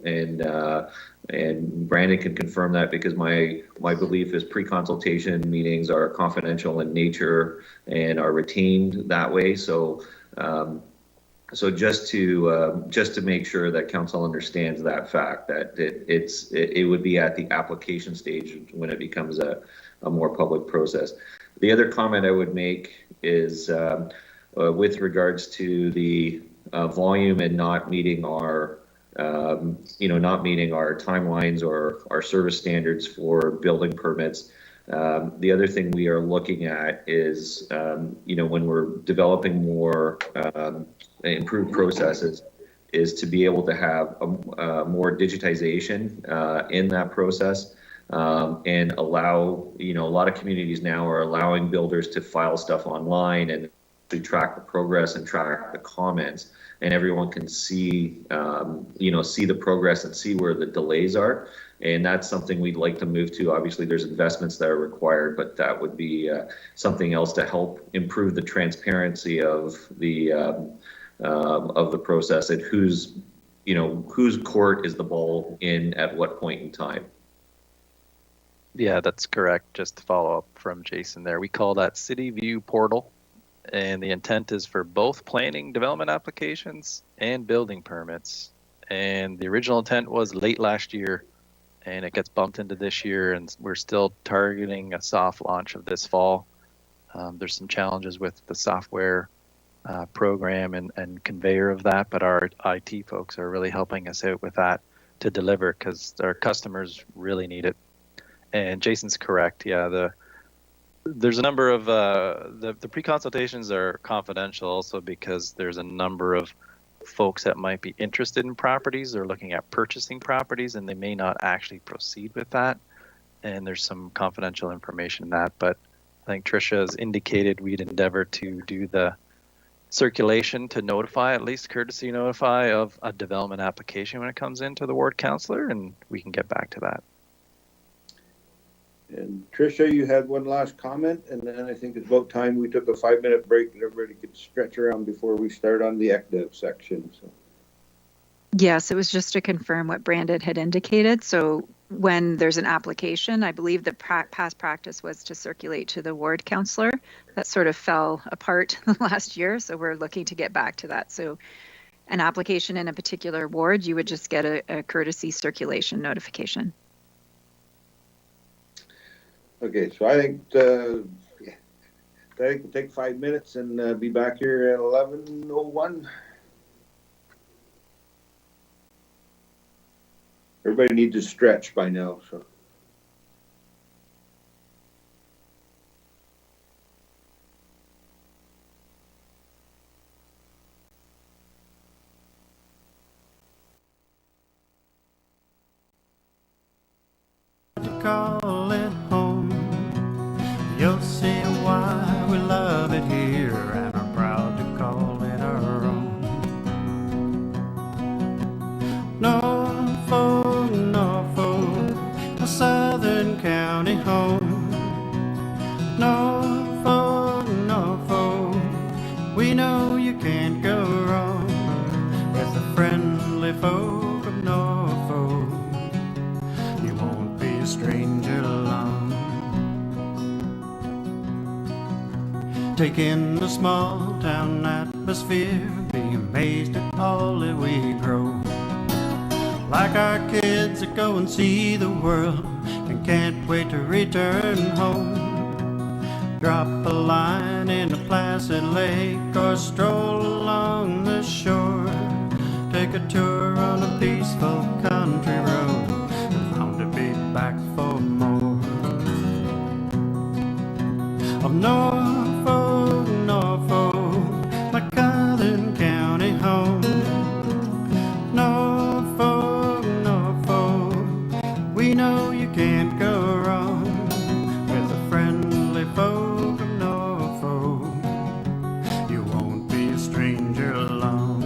and Brandon can confirm that, because my belief is pre-consultation meetings are confidential in nature and are retained that way. So so just to make sure that council understands that fact, that it would be at the application stage when it becomes a more public process. The other comment I would make is with regards to the volume and not meeting our not meeting our timelines or our service standards for building permits. The other thing we are looking at is, when we're developing more improved processes, is to be able to have more digitization in that process, and allow, a lot of communities now are allowing builders to file stuff online and to track the progress and track the comments, and everyone can see, see the progress and see where the delays are. And that's something we'd like to move to. Obviously, there's investments that are required, but that would be something else to help improve the transparency of the process, and whose court is the ball in at what point in time. Yeah, that's correct. Just to follow up from Jason there, we call that City View Portal. And the intent is for both planning development applications and building permits. And the original intent was late last year, and it gets bumped into this year, and we're still targeting a soft launch of this fall. There's some challenges with the software program and conveyor of that, but our IT folks are really helping us out with that to deliver, because our customers really need it. And Jason's correct. Yeah, there's a number of the pre-consultations are confidential also, because there's a number of folks that might be interested in properties or looking at purchasing properties, and they may not actually proceed with that. And there's some confidential information in that. But I think Tricia has indicated we'd endeavor to do the circulation to notify, at least courtesy notify, of a development application when it comes into the ward councillor, and we can get back to that. And Tricia, you had one last comment, and then I think it's about time we took a 5-minute break and everybody could stretch around before we start on the ECDEV section. So. Yes, it was just to confirm what Brandon had indicated. So when there's an application, I believe the past practice was to circulate to the ward councillor. That sort of fell apart last year, so we're looking to get back to that. So an application in a particular ward, you would just get a courtesy circulation notification. Okay, so I think we'll take 5 minutes and be back here at 11:01. Everybody needs to stretch by now, so. call it home. You'll see why we love it here and are proud to call it our own. Norfolk, Norfolk, a southern county home. Norfolk, Norfolk, we know you can't go wrong with the friendly folk of Norfolk. You won't be a stranger long. Take in the small town atmosphere, be amazed at all that we grow. Like our kids that go and see the world and can't wait to return home. Drop a line in a placid lake or stroll along the shore. Take a tour on a peaceful country road and bound to be back for more. Of Norfolk, Norfolk, my southern county home. Norfolk, Norfolk, we know you can't go wrong with the friendly folk of Norfolk. You won't be a stranger long.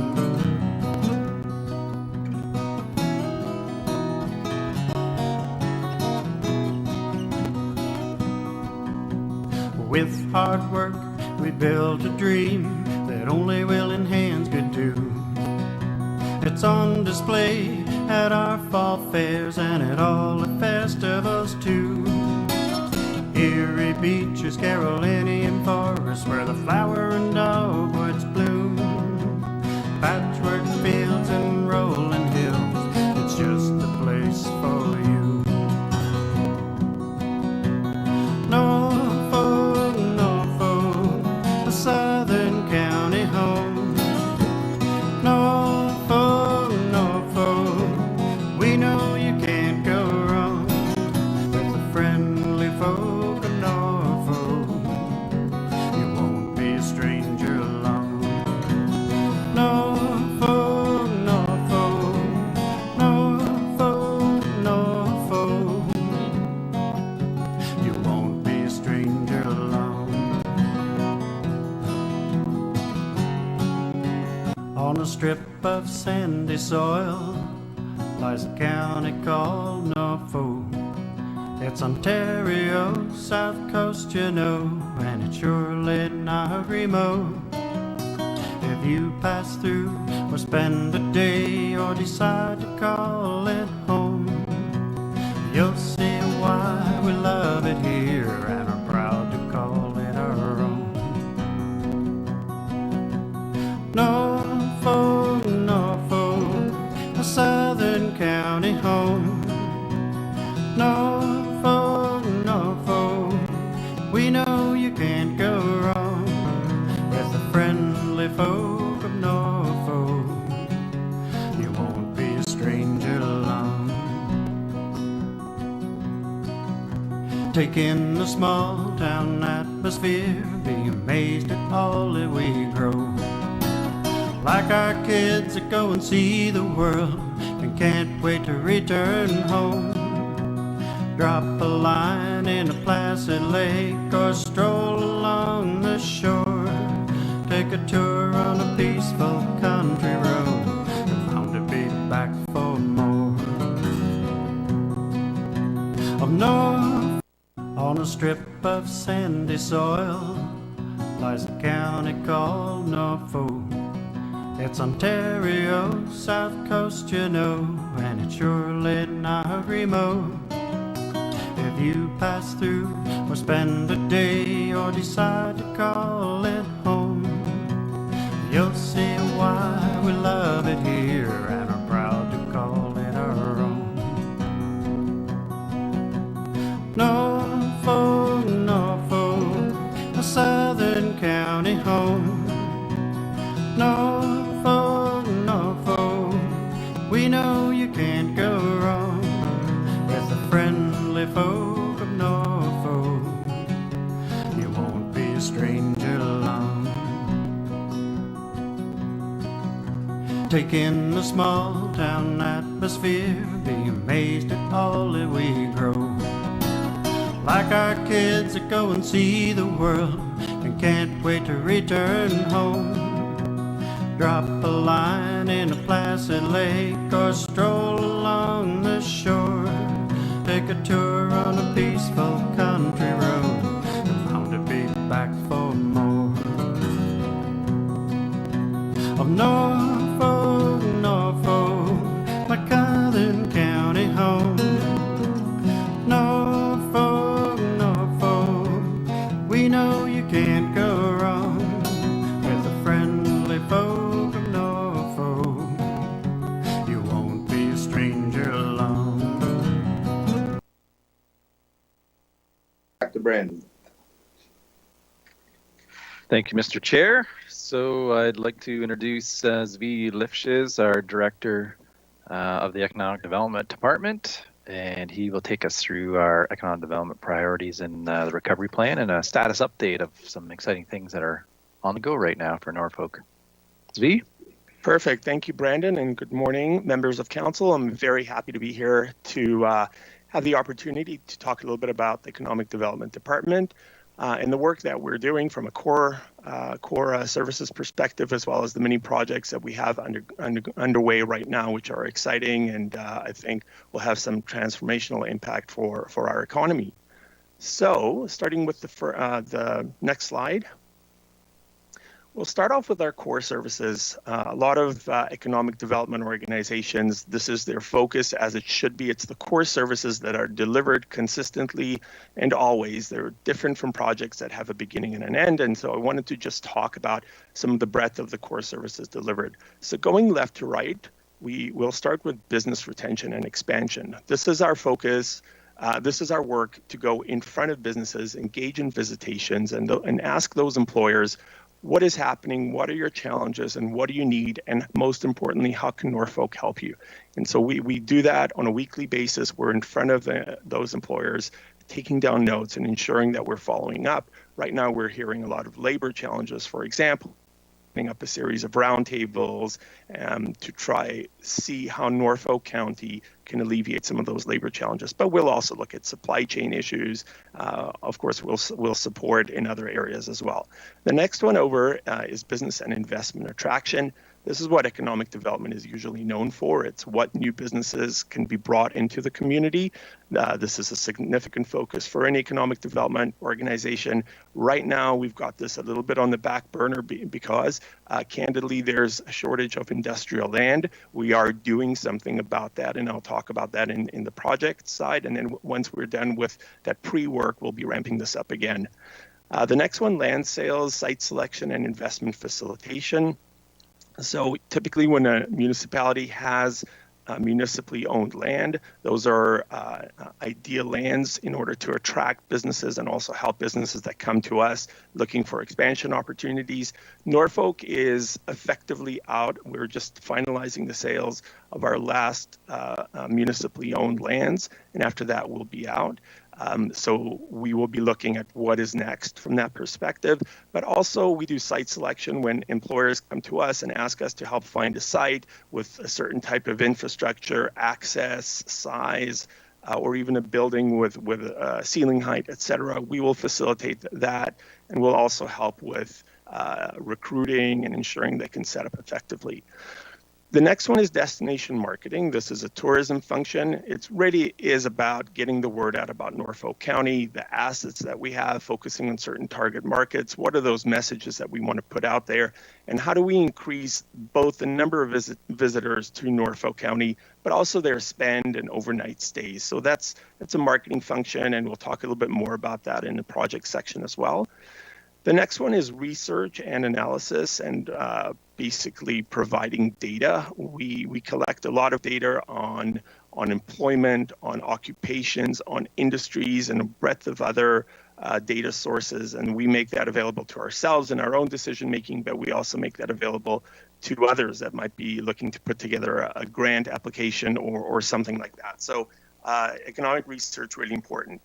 With hard work, we built a dream that only willing hands could do. It's on display at our fall fairs and at all the festivals too. Erie beaches, Carolinian forests, where the flower and dogwoods bloom. Patchwork fields and rolling hills, it's just the place for you. Norfolk, Norfolk, a southern county home. Norfolk, Norfolk, we know you can't go wrong with the friendly folk of Norfolk. You won't be a stranger long. Norfolk, Norfolk, Norfolk, Norfolk, you won't be a stranger long. On a strip of sandy soil lies a county called Norfolk. It's Ontario, south coast, you know, and it's surely not remote. If you pass through or spend a day or decide to call it home, you'll see why we love it here and are proud to call it our own. Norfolk, Norfolk, a southern county home. Norfolk, Norfolk, we know you can't go wrong with the friendly folk of Norfolk. You won't be a stranger long. Take in the small town atmosphere, be amazed at all that we grow. Like our kids that go and see the world and can't wait to return home. Drop a line in a placid lake or stroll along the shore. Take a tour on a peaceful country road and bound to be back for more. Of Norfolk, on a strip of sandy soil lies a county called Norfolk. It's Ontario, south coast, you know, and it's surely not remote. If you pass through or spend a day or decide to call it home, you'll see why we love it here and are proud to call it our own. Norfolk, Norfolk, a southern county home. Norfolk, Norfolk, we know you can't go wrong with the friendly folk of Norfolk. You won't be a stranger long. Take in the small town atmosphere, be amazed at all that we grow. like our kids that go and see the world and can't wait to return home. Drop a line in a placid lake or stroll along the shore. Take a tour on a peaceful country road and bound to be back for more. Of Norfolk, Norfolk, my Southern County home. Norfolk, Norfolk, we know you can't go wrong with the friendly folk of Norfolk. You won't be a stranger long. Back to Brandon. Thank you, Mr. Chair. So I'd like to introduce Zvi Lifshitz, our Director of the Economic Development Department, and he will take us through our economic development priorities and the recovery plan and a status update of some exciting things that are on the go right now for Norfolk. Zvi? Perfect. Thank you, Brandon, and good morning, members of council. I'm very happy to be here to have the opportunity to talk a little bit about the Economic Development Department and the work that we're doing from a core services perspective, as well as the many projects that we have underway right now, which are exciting and I think will have some transformational impact for our economy. So, starting with the next slide. We'll start off with our core services. A lot of economic development organizations, this is their focus, as it should be. It's the core services that are delivered consistently and always. They're different from projects that have a beginning and an end. And so I wanted to just talk about some of the breadth of the core services delivered. So going left to right, we will start with business retention and expansion. This is our focus. This is our work to go in front of businesses, engage in visitations, and ask those employers, what is happening, what are your challenges, and what do you need? And most importantly, how can Norfolk help you? And so we do that on a weekly basis. We're in front of those employers, taking down notes and ensuring that we're following up. Right now, we're hearing a lot of labor challenges, for example, up a series of roundtables to try see how Norfolk County can alleviate some of those labor challenges. But we'll also look at supply chain issues. Of course, we'll support in other areas as well. The next one over is business and investment attraction. This is what economic development is usually known for. It's what new businesses can be brought into the community. This is a significant focus for any economic development organization. Right now, we've got this a little bit on the back burner because, candidly, there's a shortage of industrial land. We are doing something about that, and I'll talk about that in the project side. And then once we're done with that pre-work, we'll be ramping this up again. The next one, land sales, site selection, and investment facilitation. So typically when a municipality has municipally owned land, those are ideal lands in order to attract businesses and also help businesses that come to us looking for expansion opportunities. Norfolk is effectively out. We're just finalizing the sales of our last municipally owned lands, and after that we'll be out. So we will be looking at what is next from that perspective, but also we do site selection when employers come to us and ask us to help find a site with a certain type of infrastructure, access, size, or even a building with ceiling height, et cetera. We will facilitate that, and we'll also help with recruiting and ensuring they can set up effectively. The next one is destination marketing. This is a tourism function. It really is about getting the word out about Norfolk County, the assets that we have, focusing on certain target markets. What are those messages that we want to put out there? And how do we increase both the number of visitors to Norfolk County, but also their spend and overnight stays? So that's a marketing function, and we'll talk a little bit more about that in the project section as well. The next one is research and analysis, and basically providing data. We collect a lot of data on employment, on occupations, on industries, and a breadth of other data sources, and we make that available to ourselves in our own decision making, but we also make that available to others that might be looking to put together a grant application or something like that. So economic research, really important.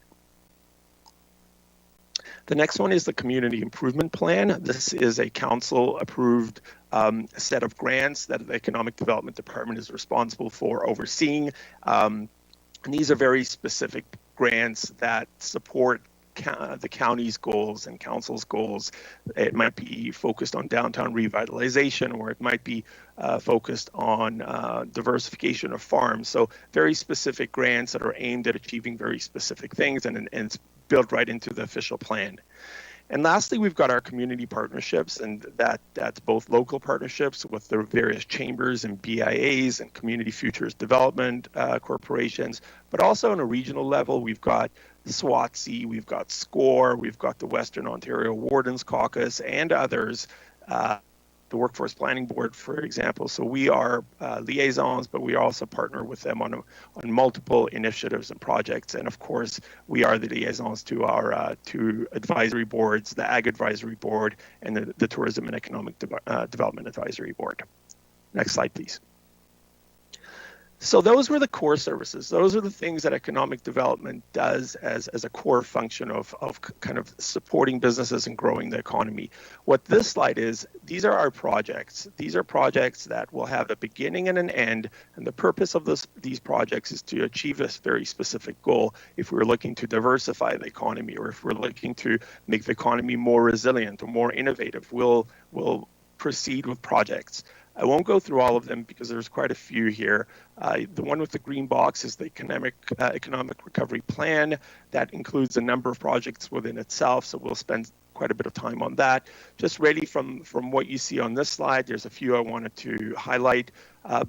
The next one is the Community Improvement Plan. This is a council-approved set of grants that the Economic Development Department is responsible for overseeing. And these are very specific grants that support the county's goals and council's goals. It might be focused on downtown revitalization, or it might be focused on diversification of farms. So very specific grants that are aimed at achieving very specific things, and it's built right into the official plan. And lastly, we've got our community partnerships, and that's both local partnerships with the various chambers and BIAs and community futures development corporations, but also on a regional level, we've got SWATC, we've got SCORE, we've got the Western Ontario Wardens Caucus, and others, the Workforce Planning Board, for example. So we are liaisons, but we also partner with them on multiple initiatives and projects. And of course, we are the liaisons to our two advisory boards, the Ag Advisory Board and the Tourism and Economic Development Advisory Board. Next slide, please. So those were the core services. Those are the things that economic development does as a core function of kind of supporting businesses and growing the economy. What this slide is, these are our projects. These are projects that will have a beginning and an end, and the purpose of these projects is to achieve a very specific goal. If we're looking to diversify the economy, or if we're looking to make the economy more resilient or more innovative, we'll proceed with projects. I won't go through all of them because there's quite a few here. The one with the green box is the economic recovery plan. That includes a number of projects within itself, so we'll spend quite a bit of time on that. Just really from what you see on this slide, there's a few I wanted to highlight.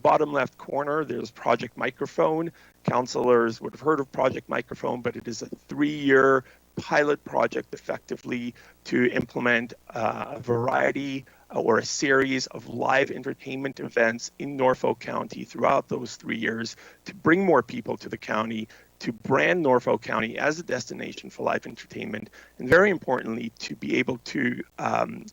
Bottom left corner, there's Project Microphone. Councillors would have heard of Project Microphone, but it is a 3-year pilot project effectively to implement a variety or a series of live entertainment events in Norfolk County throughout those 3 years to bring more people to the county, to brand Norfolk County as a destination for live entertainment, and very importantly, to be able to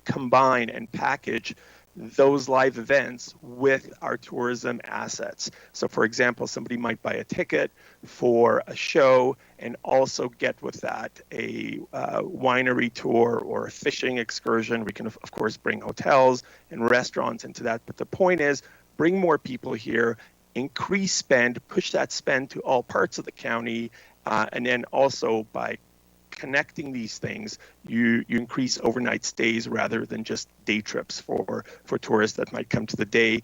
combine and package those live events with our tourism assets. So for example, somebody might buy a ticket for a show and also get with that a winery tour or a fishing excursion. We can of course bring hotels and restaurants into that, but the point is bring more people here, increase spend, push that spend to all parts of the county, and then also by connecting these things, you increase overnight stays rather than just day trips for tourists that might come to the day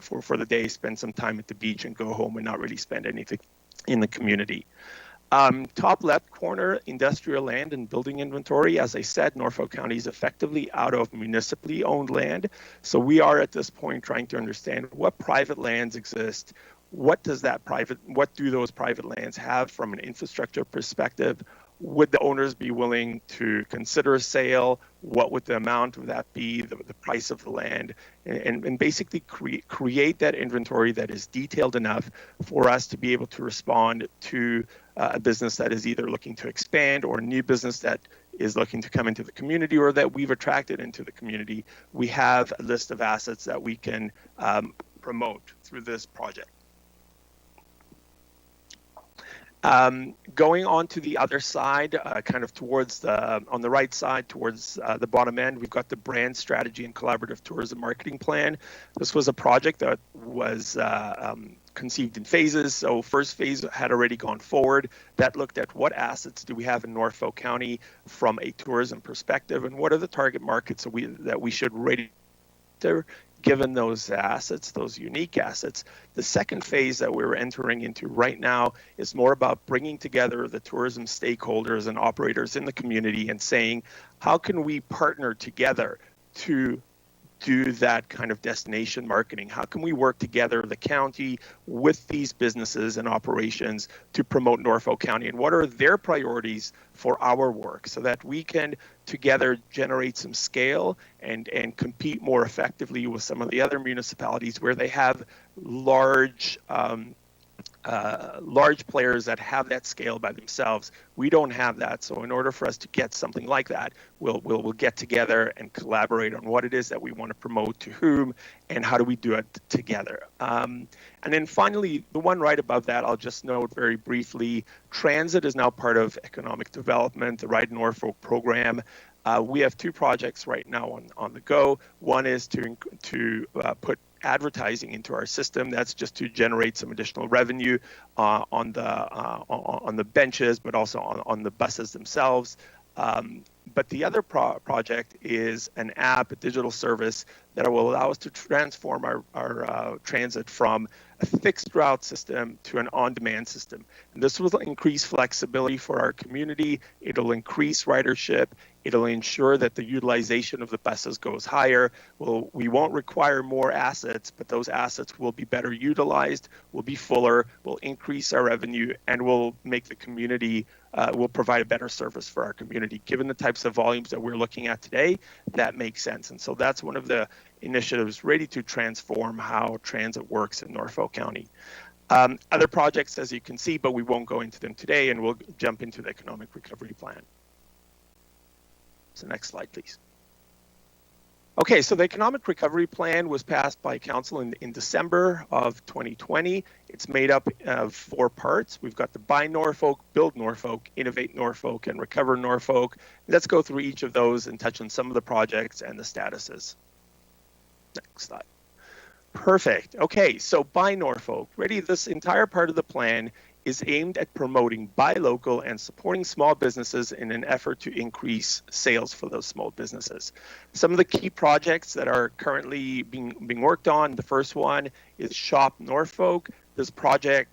for the day, spend some time at the beach and go home and not really spend anything in the community. Top left corner, industrial land and building inventory. As I said, Norfolk County is effectively out of municipally owned land. So we are at this point trying to understand what private lands exist. What do those private lands have from an infrastructure perspective? Would the owners be willing to consider a sale? What would the amount of that be, the price of the land? And basically create that inventory that is detailed enough for us to be able to respond to a business that is either looking to expand or a new business that is looking to come into the community or that we've attracted into the community. We have a list of assets that we can promote through this project. Going on to the other side, kind of towards on the right side, towards the bottom end, we've got the brand strategy and collaborative tourism marketing plan. This was a project that was conceived in phases. So first phase had already gone forward. That looked at what assets do we have in Norfolk County from a tourism perspective, and what are the target markets that we should register given those assets, those unique assets. The second phase that we're entering into right now is more about bringing together the tourism stakeholders and operators in the community and saying, how can we partner together to do that kind of destination marketing? How can we work together, the county, with these businesses and operations to promote Norfolk County? And what are their priorities for our work so that we can together generate some scale and compete more effectively with some of the other municipalities where they have large players that have that scale by themselves. We don't have that. So in order for us to get something like that, we'll get together and collaborate on what it is that we want to promote to whom and how do we do it together. And then finally, the one right above that, I'll just note very briefly, transit is now part of economic development, the Ride Norfolk program. We have two projects right now on the go. One is to put advertising into our system. That's just to generate some additional revenue on the benches, but also on the buses themselves. But the other project is an app, a digital service that will allow us to transform our transit from a fixed route system to an on-demand system. And this will increase flexibility for our community. It'll increase ridership. It'll ensure that the utilization of the buses goes higher. We won't require more assets, but those assets will be better utilized, will be fuller, will increase our revenue, and will make the community, will provide a better service for our community. Given the types of volumes that we're looking at today, that makes sense. And so that's one of the initiatives ready to transform how transit works in Norfolk County. Other projects, as you can see, but we won't go into them today, and we'll jump into the economic recovery plan. So next slide, please. Okay, so the economic recovery plan was passed by council in December of 2020. It's made up of 4 parts. We've got the Buy Norfolk, Build Norfolk, Innovate Norfolk, and Recover Norfolk. Let's go through each of those and touch on some of the projects and the statuses. Next slide. Perfect. Okay, so Buy Norfolk. Ready, this entire part of the plan is aimed at promoting buy local and supporting small businesses in an effort to increase sales for those small businesses. Some of the key projects that are currently being worked on, the first one is Shop Norfolk. This project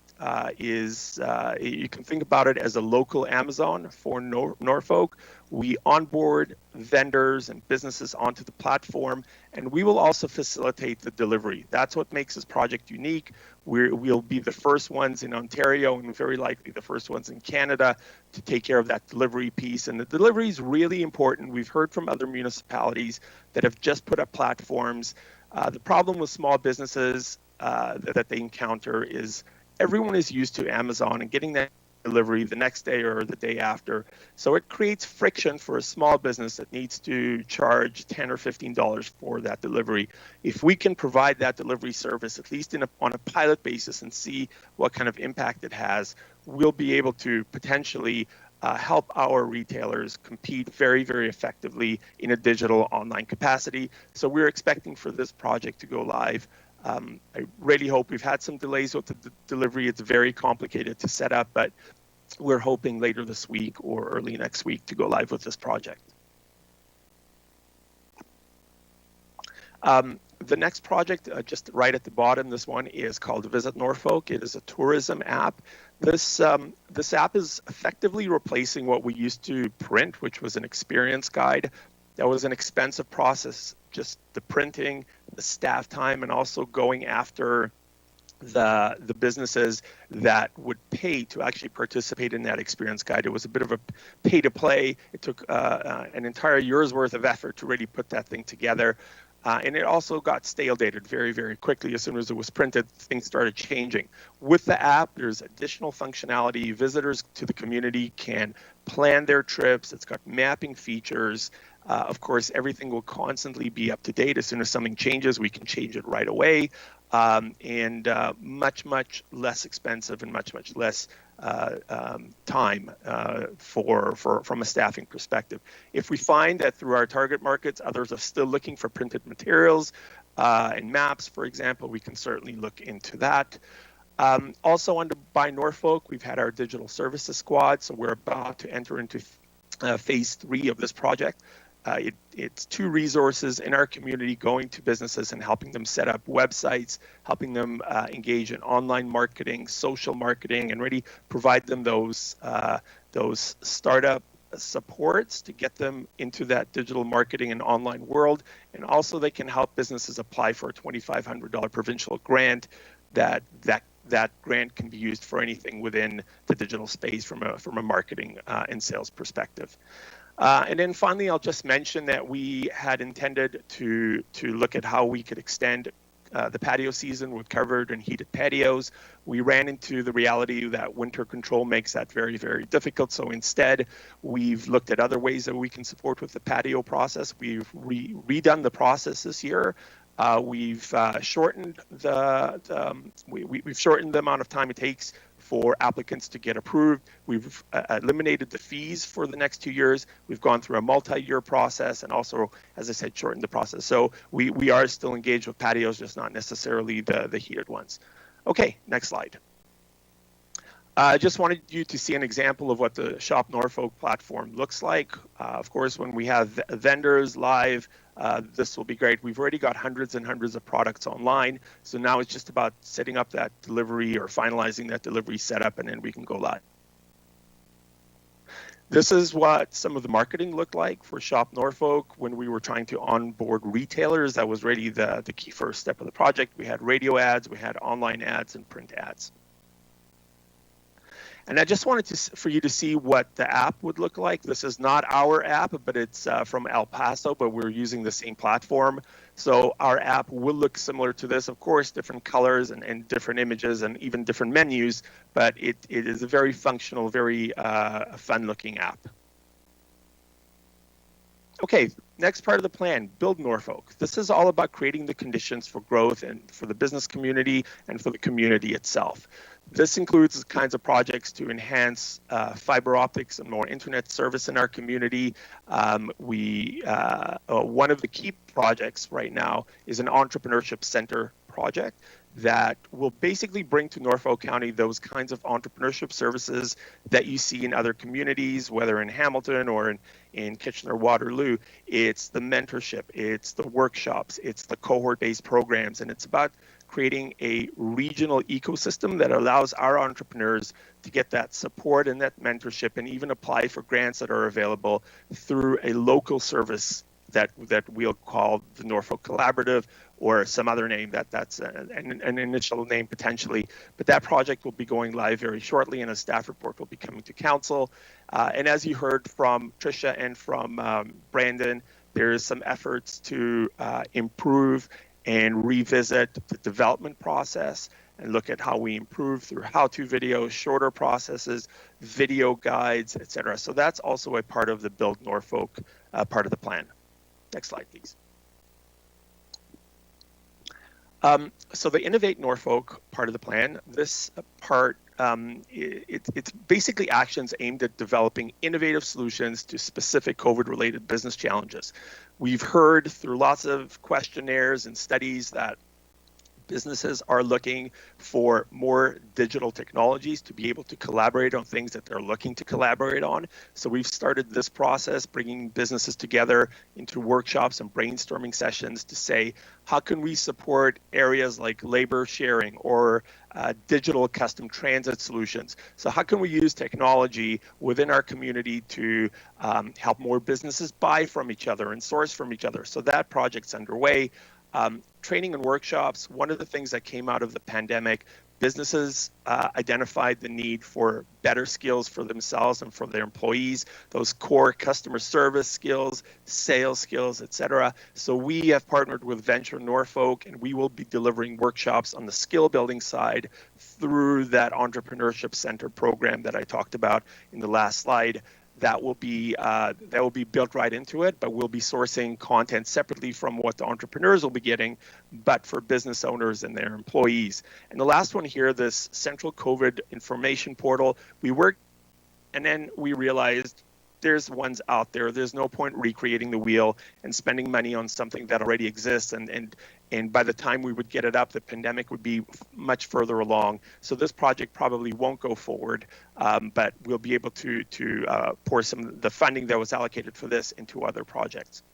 you can think about it as a local Amazon for Norfolk. We onboard vendors and businesses onto the platform, and we will also facilitate the delivery. That's what makes this project unique. We'll be the first ones in Ontario and very likely the first ones in Canada to take care of that delivery piece. And the delivery is really important. We've heard from other municipalities that have just put up platforms. The problem with small businesses that they encounter is everyone is used to Amazon and getting that delivery the next day or the day after. So it creates friction for a small business that needs to charge $10 or $15 for that delivery. If we can provide that delivery service, at least on a pilot basis, and see what kind of impact it has, we'll be able to potentially help our retailers compete very, very effectively in a digital online capacity. So we're expecting for this project to go live. I really hope. We've had some delays with the delivery. It's very complicated to set up, but we're hoping later this week or early next week to go live with this project. The next project, just right at the bottom, this one is called Visit Norfolk. It is a tourism app. This app is effectively replacing what we used to print, which was an experience guide. That was an expensive process, just the printing, the staff time, and also going after the businesses that would pay to actually participate in that experience guide. It was a bit of a pay to play. It took an entire year's worth of effort to really put that thing together. And it also got stale dated very, very quickly. As soon as it was printed, things started changing. With the app, there's additional functionality. Visitors to the community can plan their trips. It's got mapping features. Of course, everything will constantly be up to date. As soon as something changes, we can change it right away. And much, much less expensive and much, much less time from a staffing perspective. If we find that through our target markets, others are still looking for printed materials and maps, for example, we can certainly look into that. Also under Buy Norfolk, we've had our digital services squad, so we're about to enter into phase 3 of this project. It's 2 resources in our community going to businesses and helping them set up websites, helping them engage in online marketing, social marketing, and really provide them those startup supports to get them into that digital marketing and online world. And also they can help businesses apply for a $2,500 provincial grant that grant can be used for anything within the digital space from a marketing and sales perspective. And then finally, I'll just mention that we had intended to look at how we could extend the patio season with covered and heated patios. We ran into the reality that winter control makes that very, very difficult. So instead, we've looked at other ways that we can support with the patio process. We've redone the process this year. We've shortened we've shortened the amount of time it takes for applicants to get approved. We've eliminated the fees for the next 2 years. We've gone through a multi-year process and also, as I said, shortened the process. So we are still engaged with patios, just not necessarily the heated ones. Okay, next slide. I just wanted you to see an example of what the Shop Norfolk platform looks like. Of course, when we have vendors live, this will be great. We've already got hundreds and hundreds of products online. So now it's just about setting up that delivery or finalizing that delivery setup, and then we can go live. This is what some of the marketing looked like for Shop Norfolk when we were trying to onboard retailers. That was really the key first step of the project. We had radio ads, we had online ads, and print ads. And I just wanted for you to see what the app would look like. This is not our app, but it's from El Paso, but we're using the same platform. So our app will look similar to this, of course, different colors and different images and even different menus, but it is a very functional, very fun-looking app. Okay, next part of the plan, Build Norfolk. This is all about creating the conditions for growth and for the business community and for the community itself. This includes the kinds of projects to enhance fiber optics and more internet service in our community. One of the key projects right now is an entrepreneurship center project that will basically bring to Norfolk County those kinds of entrepreneurship services that you see in other communities, whether in Hamilton or in Kitchener-Waterloo. It's the mentorship, it's the workshops, it's the cohort-based programs, and it's about creating a regional ecosystem that allows our entrepreneurs to get that support and that mentorship and even apply for grants that are available through a local service that we'll call the Norfolk Collaborative or some other name that's an initial name potentially. But that project will be going live very shortly and a staff report will be coming to council. And as you heard from Tricia and from Brandon, there's some efforts to improve and revisit the development process and look at how we improve through how-to videos, shorter processes, video guides, etc. So that's also a part of the Build Norfolk part of the plan. Next slide, please. So the Innovate Norfolk part of the plan, this part, it's basically actions aimed at developing innovative solutions to specific COVID-related business challenges. We've heard through lots of questionnaires and studies that businesses are looking for more digital technologies to be able to collaborate on things that they're looking to collaborate on. So we've started this process, bringing businesses together into workshops and brainstorming sessions to say, how can we support areas like labor sharing or digital custom transit solutions? So how can we use technology within our community to help more businesses buy from each other and source from each other? So that project's underway. Training and workshops, one of the things that came out of the pandemic, businesses identified the need for better skills for themselves and for their employees, those core customer service skills, sales skills, etc. So we have partnered with Venture Norfolk, and we will be delivering workshops on the skill building side through that entrepreneurship center program that I talked about in the last slide. That will be built right into it, but we'll be sourcing content separately from what the entrepreneurs will be getting, but for business owners and their employees. And the last one here, this central COVID information portal, we worked, and then we realized there's ones out there. There's no point recreating the wheel and spending money on something that already exists. And by the time we would get it up, the pandemic would be much further along. So this project probably won't go forward, but we'll be able to pour some of the funding that was allocated for this into other projects.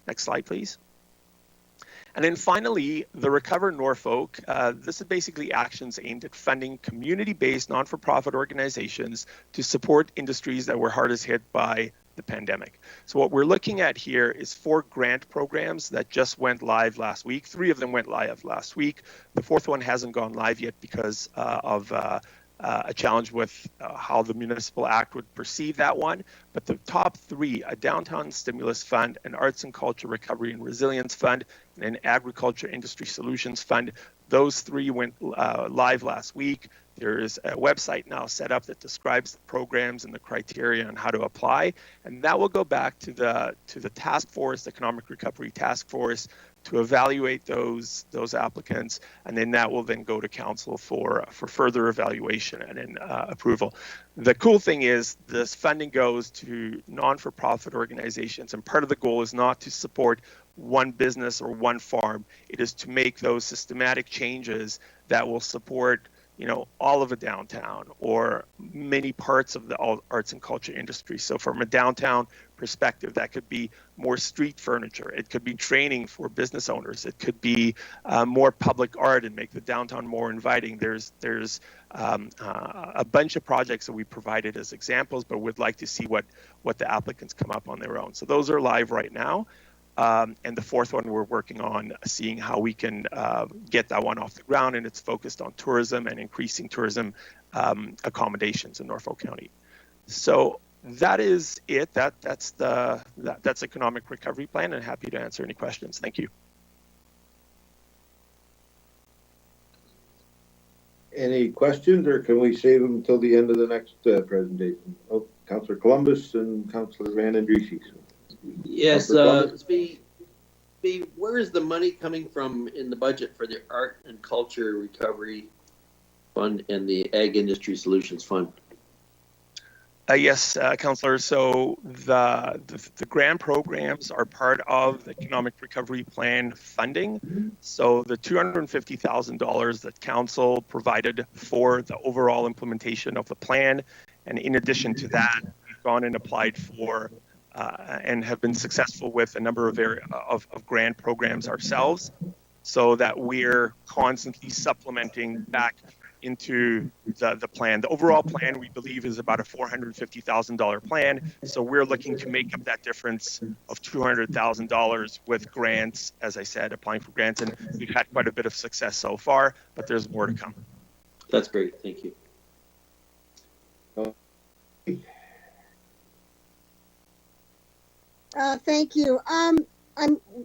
Next slide, please. And then finally, the Recover Norfolk. This is basically actions aimed at funding community-based non-for-profit organizations to support industries that were hardest hit by the pandemic. So what we're looking at here is 4 grant programs that just went live last week. 3 of them went live last week. The 4th one hasn't gone live yet because of a challenge with how the Municipal Act would perceive that one. But the top 3, a Downtown Stimulus Fund, an Arts and Culture Recovery and Resilience Fund, and an Agriculture Industry Solutions Fund, those 3 went live last week. There's a website now set up that describes the programs and the criteria and how to apply, and that will go back to the task force, the Economic Recovery Task Force, to evaluate those applicants, and then that will then go to council for further evaluation and then approval. The cool thing is this funding goes to non-for-profit organizations, and part of the goal is not to support one business or one farm. It is to make those systematic changes that will support, you know, all of a downtown or many parts of the arts and culture industry. So from a downtown perspective, that could be more street furniture. It could be training for business owners. It could be more public art and make the downtown more inviting. There's a bunch of projects that we provided as examples, but we'd like to see what the applicants come up on their own. So those are live right now. And the fourth one we're working on, seeing how we can get that one off the ground, and it's focused on tourism and increasing tourism accommodations in Norfolk County. So that is it. That's economic recovery plan, and happy to answer any questions. Thank you. Any questions, or can we save them until the end of the next presentation? Oh, Councillor Columbus and Councillor Van Andriessen. Yes, where is the money coming from in the budget for the Art and Culture Recovery Fund and the Ag Industry Solutions Fund? Yes, Councillor. So the grant programs are part of the Economic Recovery Plan funding. So the $250,000 that Council provided for the overall implementation of the plan, and in addition to that, we've gone and applied for and have been successful with a number of grant programs ourselves, so that we're constantly supplementing back into the plan. The overall plan, we believe, is about a $450,000 plan. So we're looking to make up that difference of $200,000 with grants, as I said, applying for grants. And we've had quite a bit of success so far, but there's more to come. That's great. Thank you. Thank you. I'm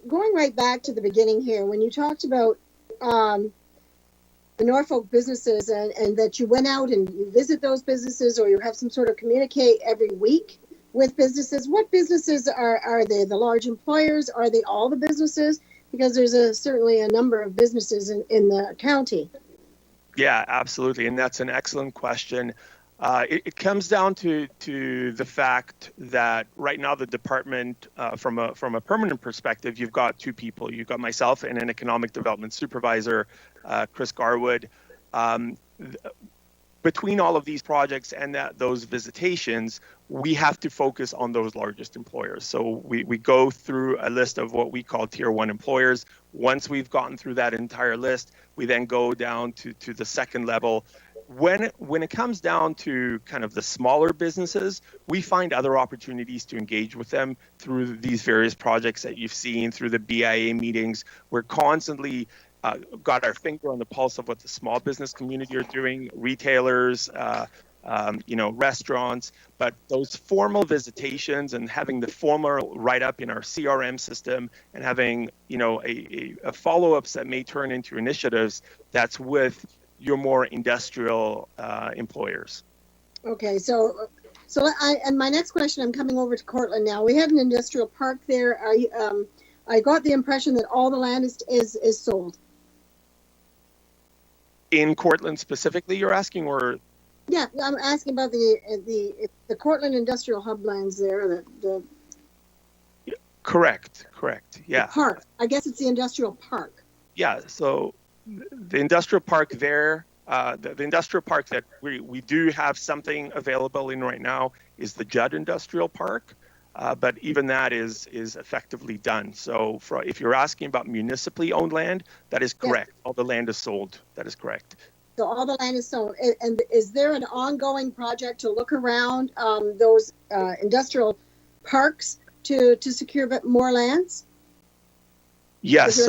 going right back to the beginning here when you talked about the Norfolk businesses and that you went out and you visit those businesses, or you have some sort of communicate every week with businesses. What businesses are they? The large employers? Are they all the businesses? Because there's certainly a number of businesses in the county. Yeah, absolutely. And that's an excellent question. It comes down to the fact that right now the department, from a permanent perspective, you've got two people. You've got myself and an economic development supervisor, Chris Garwood. Between all of these projects and those visitations, we have to focus on those largest employers. So we go through a list of what we call tier 1 employers. Once we've gotten through that entire list, we then go down to the second level. When it comes down to kind of the smaller businesses, we find other opportunities to engage with them through these various projects that you've seen, through the BIA meetings. We're constantly got our finger on the pulse of what the small business community are doing, retailers, restaurants. But those formal visitations and having the formal write-up in our CRM system and having, a follow-ups that may turn into initiatives, that's with your more industrial employers. Okay, so and my next question, I'm coming over to Cortland now. We have an industrial park there. I got the impression that all the land is sold. In Cortland specifically, you're asking, or? Yeah, I'm asking about the Cortland Industrial Hub lands there. Correct. Yeah. The park. I guess it's the industrial park. Yeah. So the industrial park there, the industrial park that we do have something available in right now is the Judd Industrial Park, but even that is effectively done. So if you're asking about municipally owned land, that is correct. Yes. All the land is sold. That is correct. So all the land is sold. And is there an ongoing project to look around those industrial parks to secure more lands? Yes.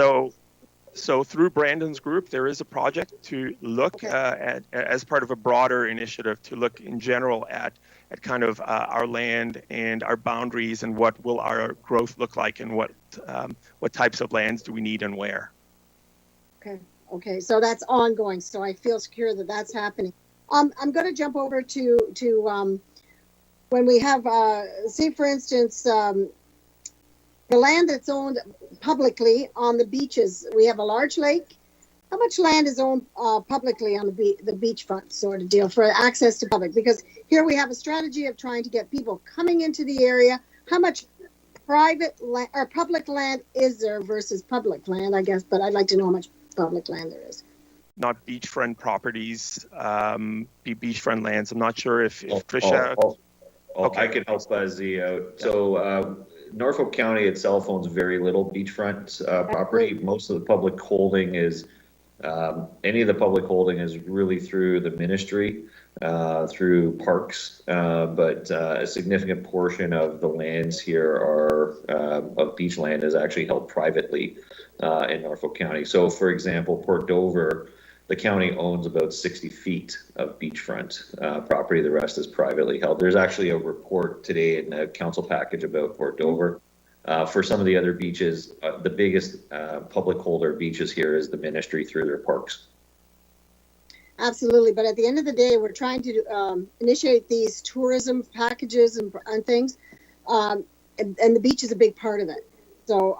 So through Brandon's group, there is a project to look at, as part of a broader initiative, to look in general at kind of our land and our boundaries and what will our growth look like and what types of lands do we need and where. Okay. So that's ongoing. So I feel secure that that's happening. I'm going to jump over to when we have, say for instance, the land that's owned publicly on the beaches. We have a large lake. How much land is owned publicly on the beachfront sort of deal for access to public? Because here we have a strategy of trying to get people coming into the area. How much private land or public land is there versus public land, I guess, but I'd like to know how much public land there is. Not beachfront properties, beachfront lands. I'm not sure if Tricia. Okay. I can help Buzzy out. So Norfolk County itself owns very little beachfront property. Most of the public holding is, any of the public holding is really through the ministry, through parks, but a significant portion of the lands here are, of beach land is actually held privately in Norfolk County. So for example, Port Dover, the county owns about 60 feet of beachfront property. The rest is privately held. There's actually a report today in the council package about Port Dover. For some of the other beaches, the biggest public holder of beaches here is the ministry through their parks. Absolutely, but at the end of the day, we're trying to initiate these tourism packages and things, and the beach is a big part of it. So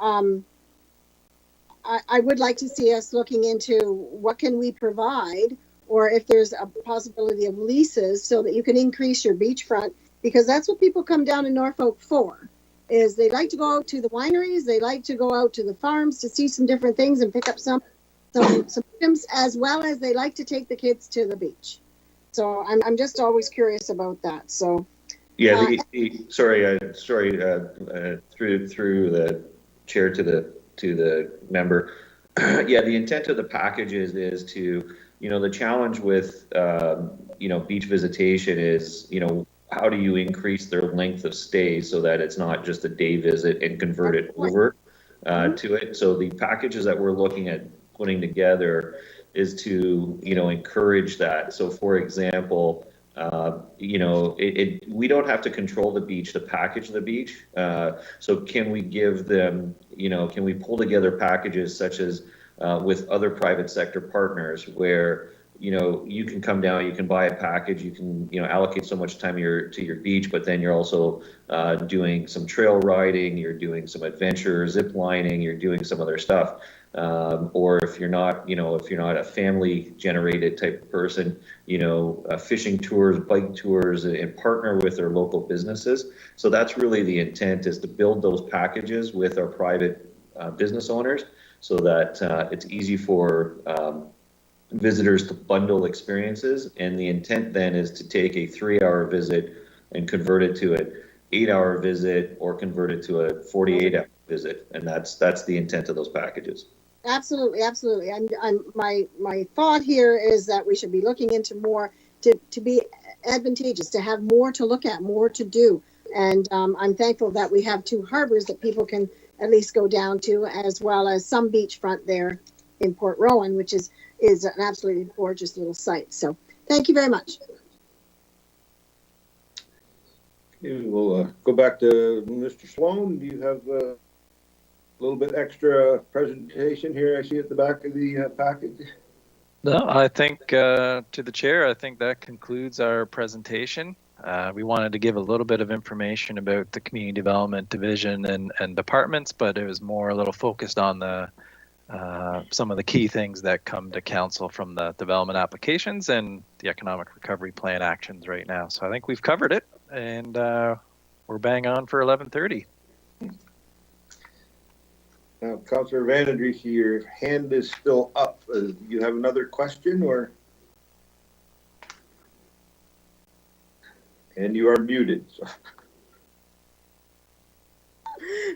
I would like to see us looking into what can we provide, or if there's a possibility of leases so that you can increase your beachfront, because that's what people come down to Norfolk for. Is they like to go out to the wineries, they like to go out to the farms to see some different things and pick up some items, as well as they like to take the kids to the beach. So I'm just always curious about that. So yeah, through the chair to the member. Yeah, the intent of the packages is to, the challenge with beach visitation is, how do you increase their length of stay so that it's not just a day visit and convert it over to it. So the packages that we're looking at putting together is to, encourage that. So for example, we don't have to control the beach to package the beach. So can we give them, can we pull together packages such as with other private sector partners where, you can come down, you can buy a package, you can, allocate so much time to your beach, but then you're also doing some trail riding, you're doing some adventure, zip lining, you're doing some other stuff. Or if you're not, a family generated type of person, fishing tours, bike tours, and partner with their local businesses. So that's really the intent, is to build those packages with our private business owners so that it's easy for visitors to bundle experiences. And the intent then is to take a 3-hour visit and convert it to an 8-hour visit, or convert it to a 48-hour visit. And that's the intent of those packages. Absolutely, absolutely. My thought here is that we should be looking into more to be advantageous, to have more to look at, more to do. And I'm thankful that we have 2 harbors that people can at least go down to, as well as some beachfront there in Port Rowan, which is an absolutely gorgeous little site. So thank you very much. Okay, we'll go back to Mr. Sloan. Do you have a little bit extra presentation here I see at the back of the package? No, I think to the chair, I think that concludes our presentation. We wanted to give a little bit of information about the Community Development Division and departments, but it was more a little focused on the some of the key things that come to council from the development applications and the economic recovery plan actions right now. So I think we've covered it, and we're bang on for 11:30. Now, Councillor Vanadrich, your hand is still up. Do you have another question, or? And you are muted. So.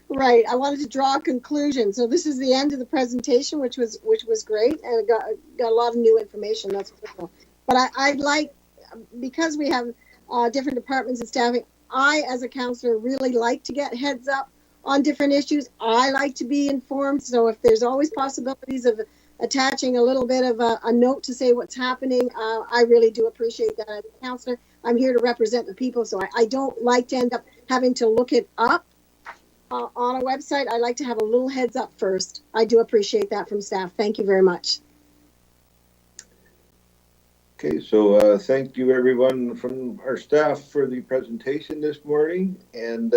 Right. I wanted to draw a conclusion. So this is the end of the presentation, which was great, and got a lot of new information. That's cool. But I'd like, because we have different departments and staffing, I, as a councillor, really like to get heads up on different issues. I like to be informed. So if there's always possibilities of attaching a little bit of a note to say what's happening, I really do appreciate that. As a councillor, I'm here to represent the people, so I don't like to end up having to look it up on a website. I like to have a little heads up first. I do appreciate that from staff. Thank you very much. Okay, so thank you everyone from our staff for the presentation this morning. And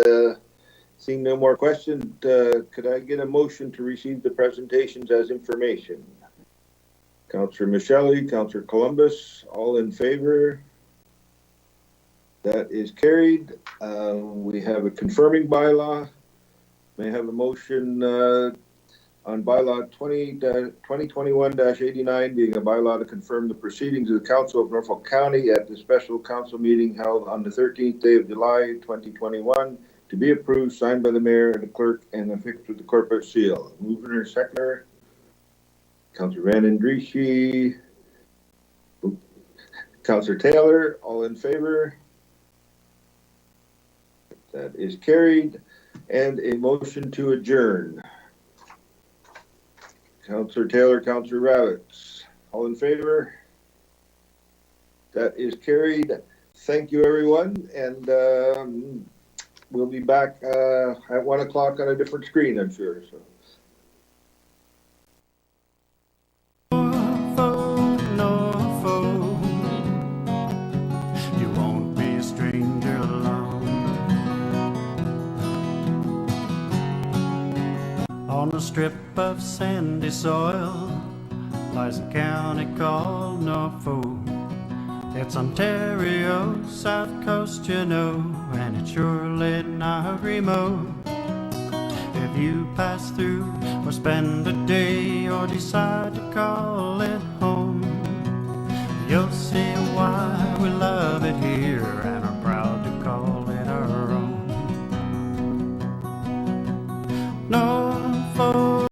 seeing no more questions, could I get a motion to receive the presentations as information? Councillor Michelli, Councillor Columbus, all in favor? That is carried. We have a confirming bylaw. May I have a motion on bylaw 2021-89 being a bylaw to confirm the proceedings of the Council of Norfolk County at the special council meeting held on the 13th day of July 2021 to be approved, signed by the mayor and the clerk and affixed with the corporate seal. Mover and seconder, Councillor Van Andrieschie, Councillor Taylor, all in favor? That is carried. And a motion to adjourn. Councillor Taylor, Councillor Ravitz, all in favor? That is carried. Thank you, everyone, and we'll be back at 1 o'clock on a different screen, I'm sure. So. Norfolk, you won't be a stranger alone. On a strip of sandy soil lies a county called Norfolk. It's Ontario's south coast, you know, and it's surely not remote. If you pass through or spend a day or decide to call it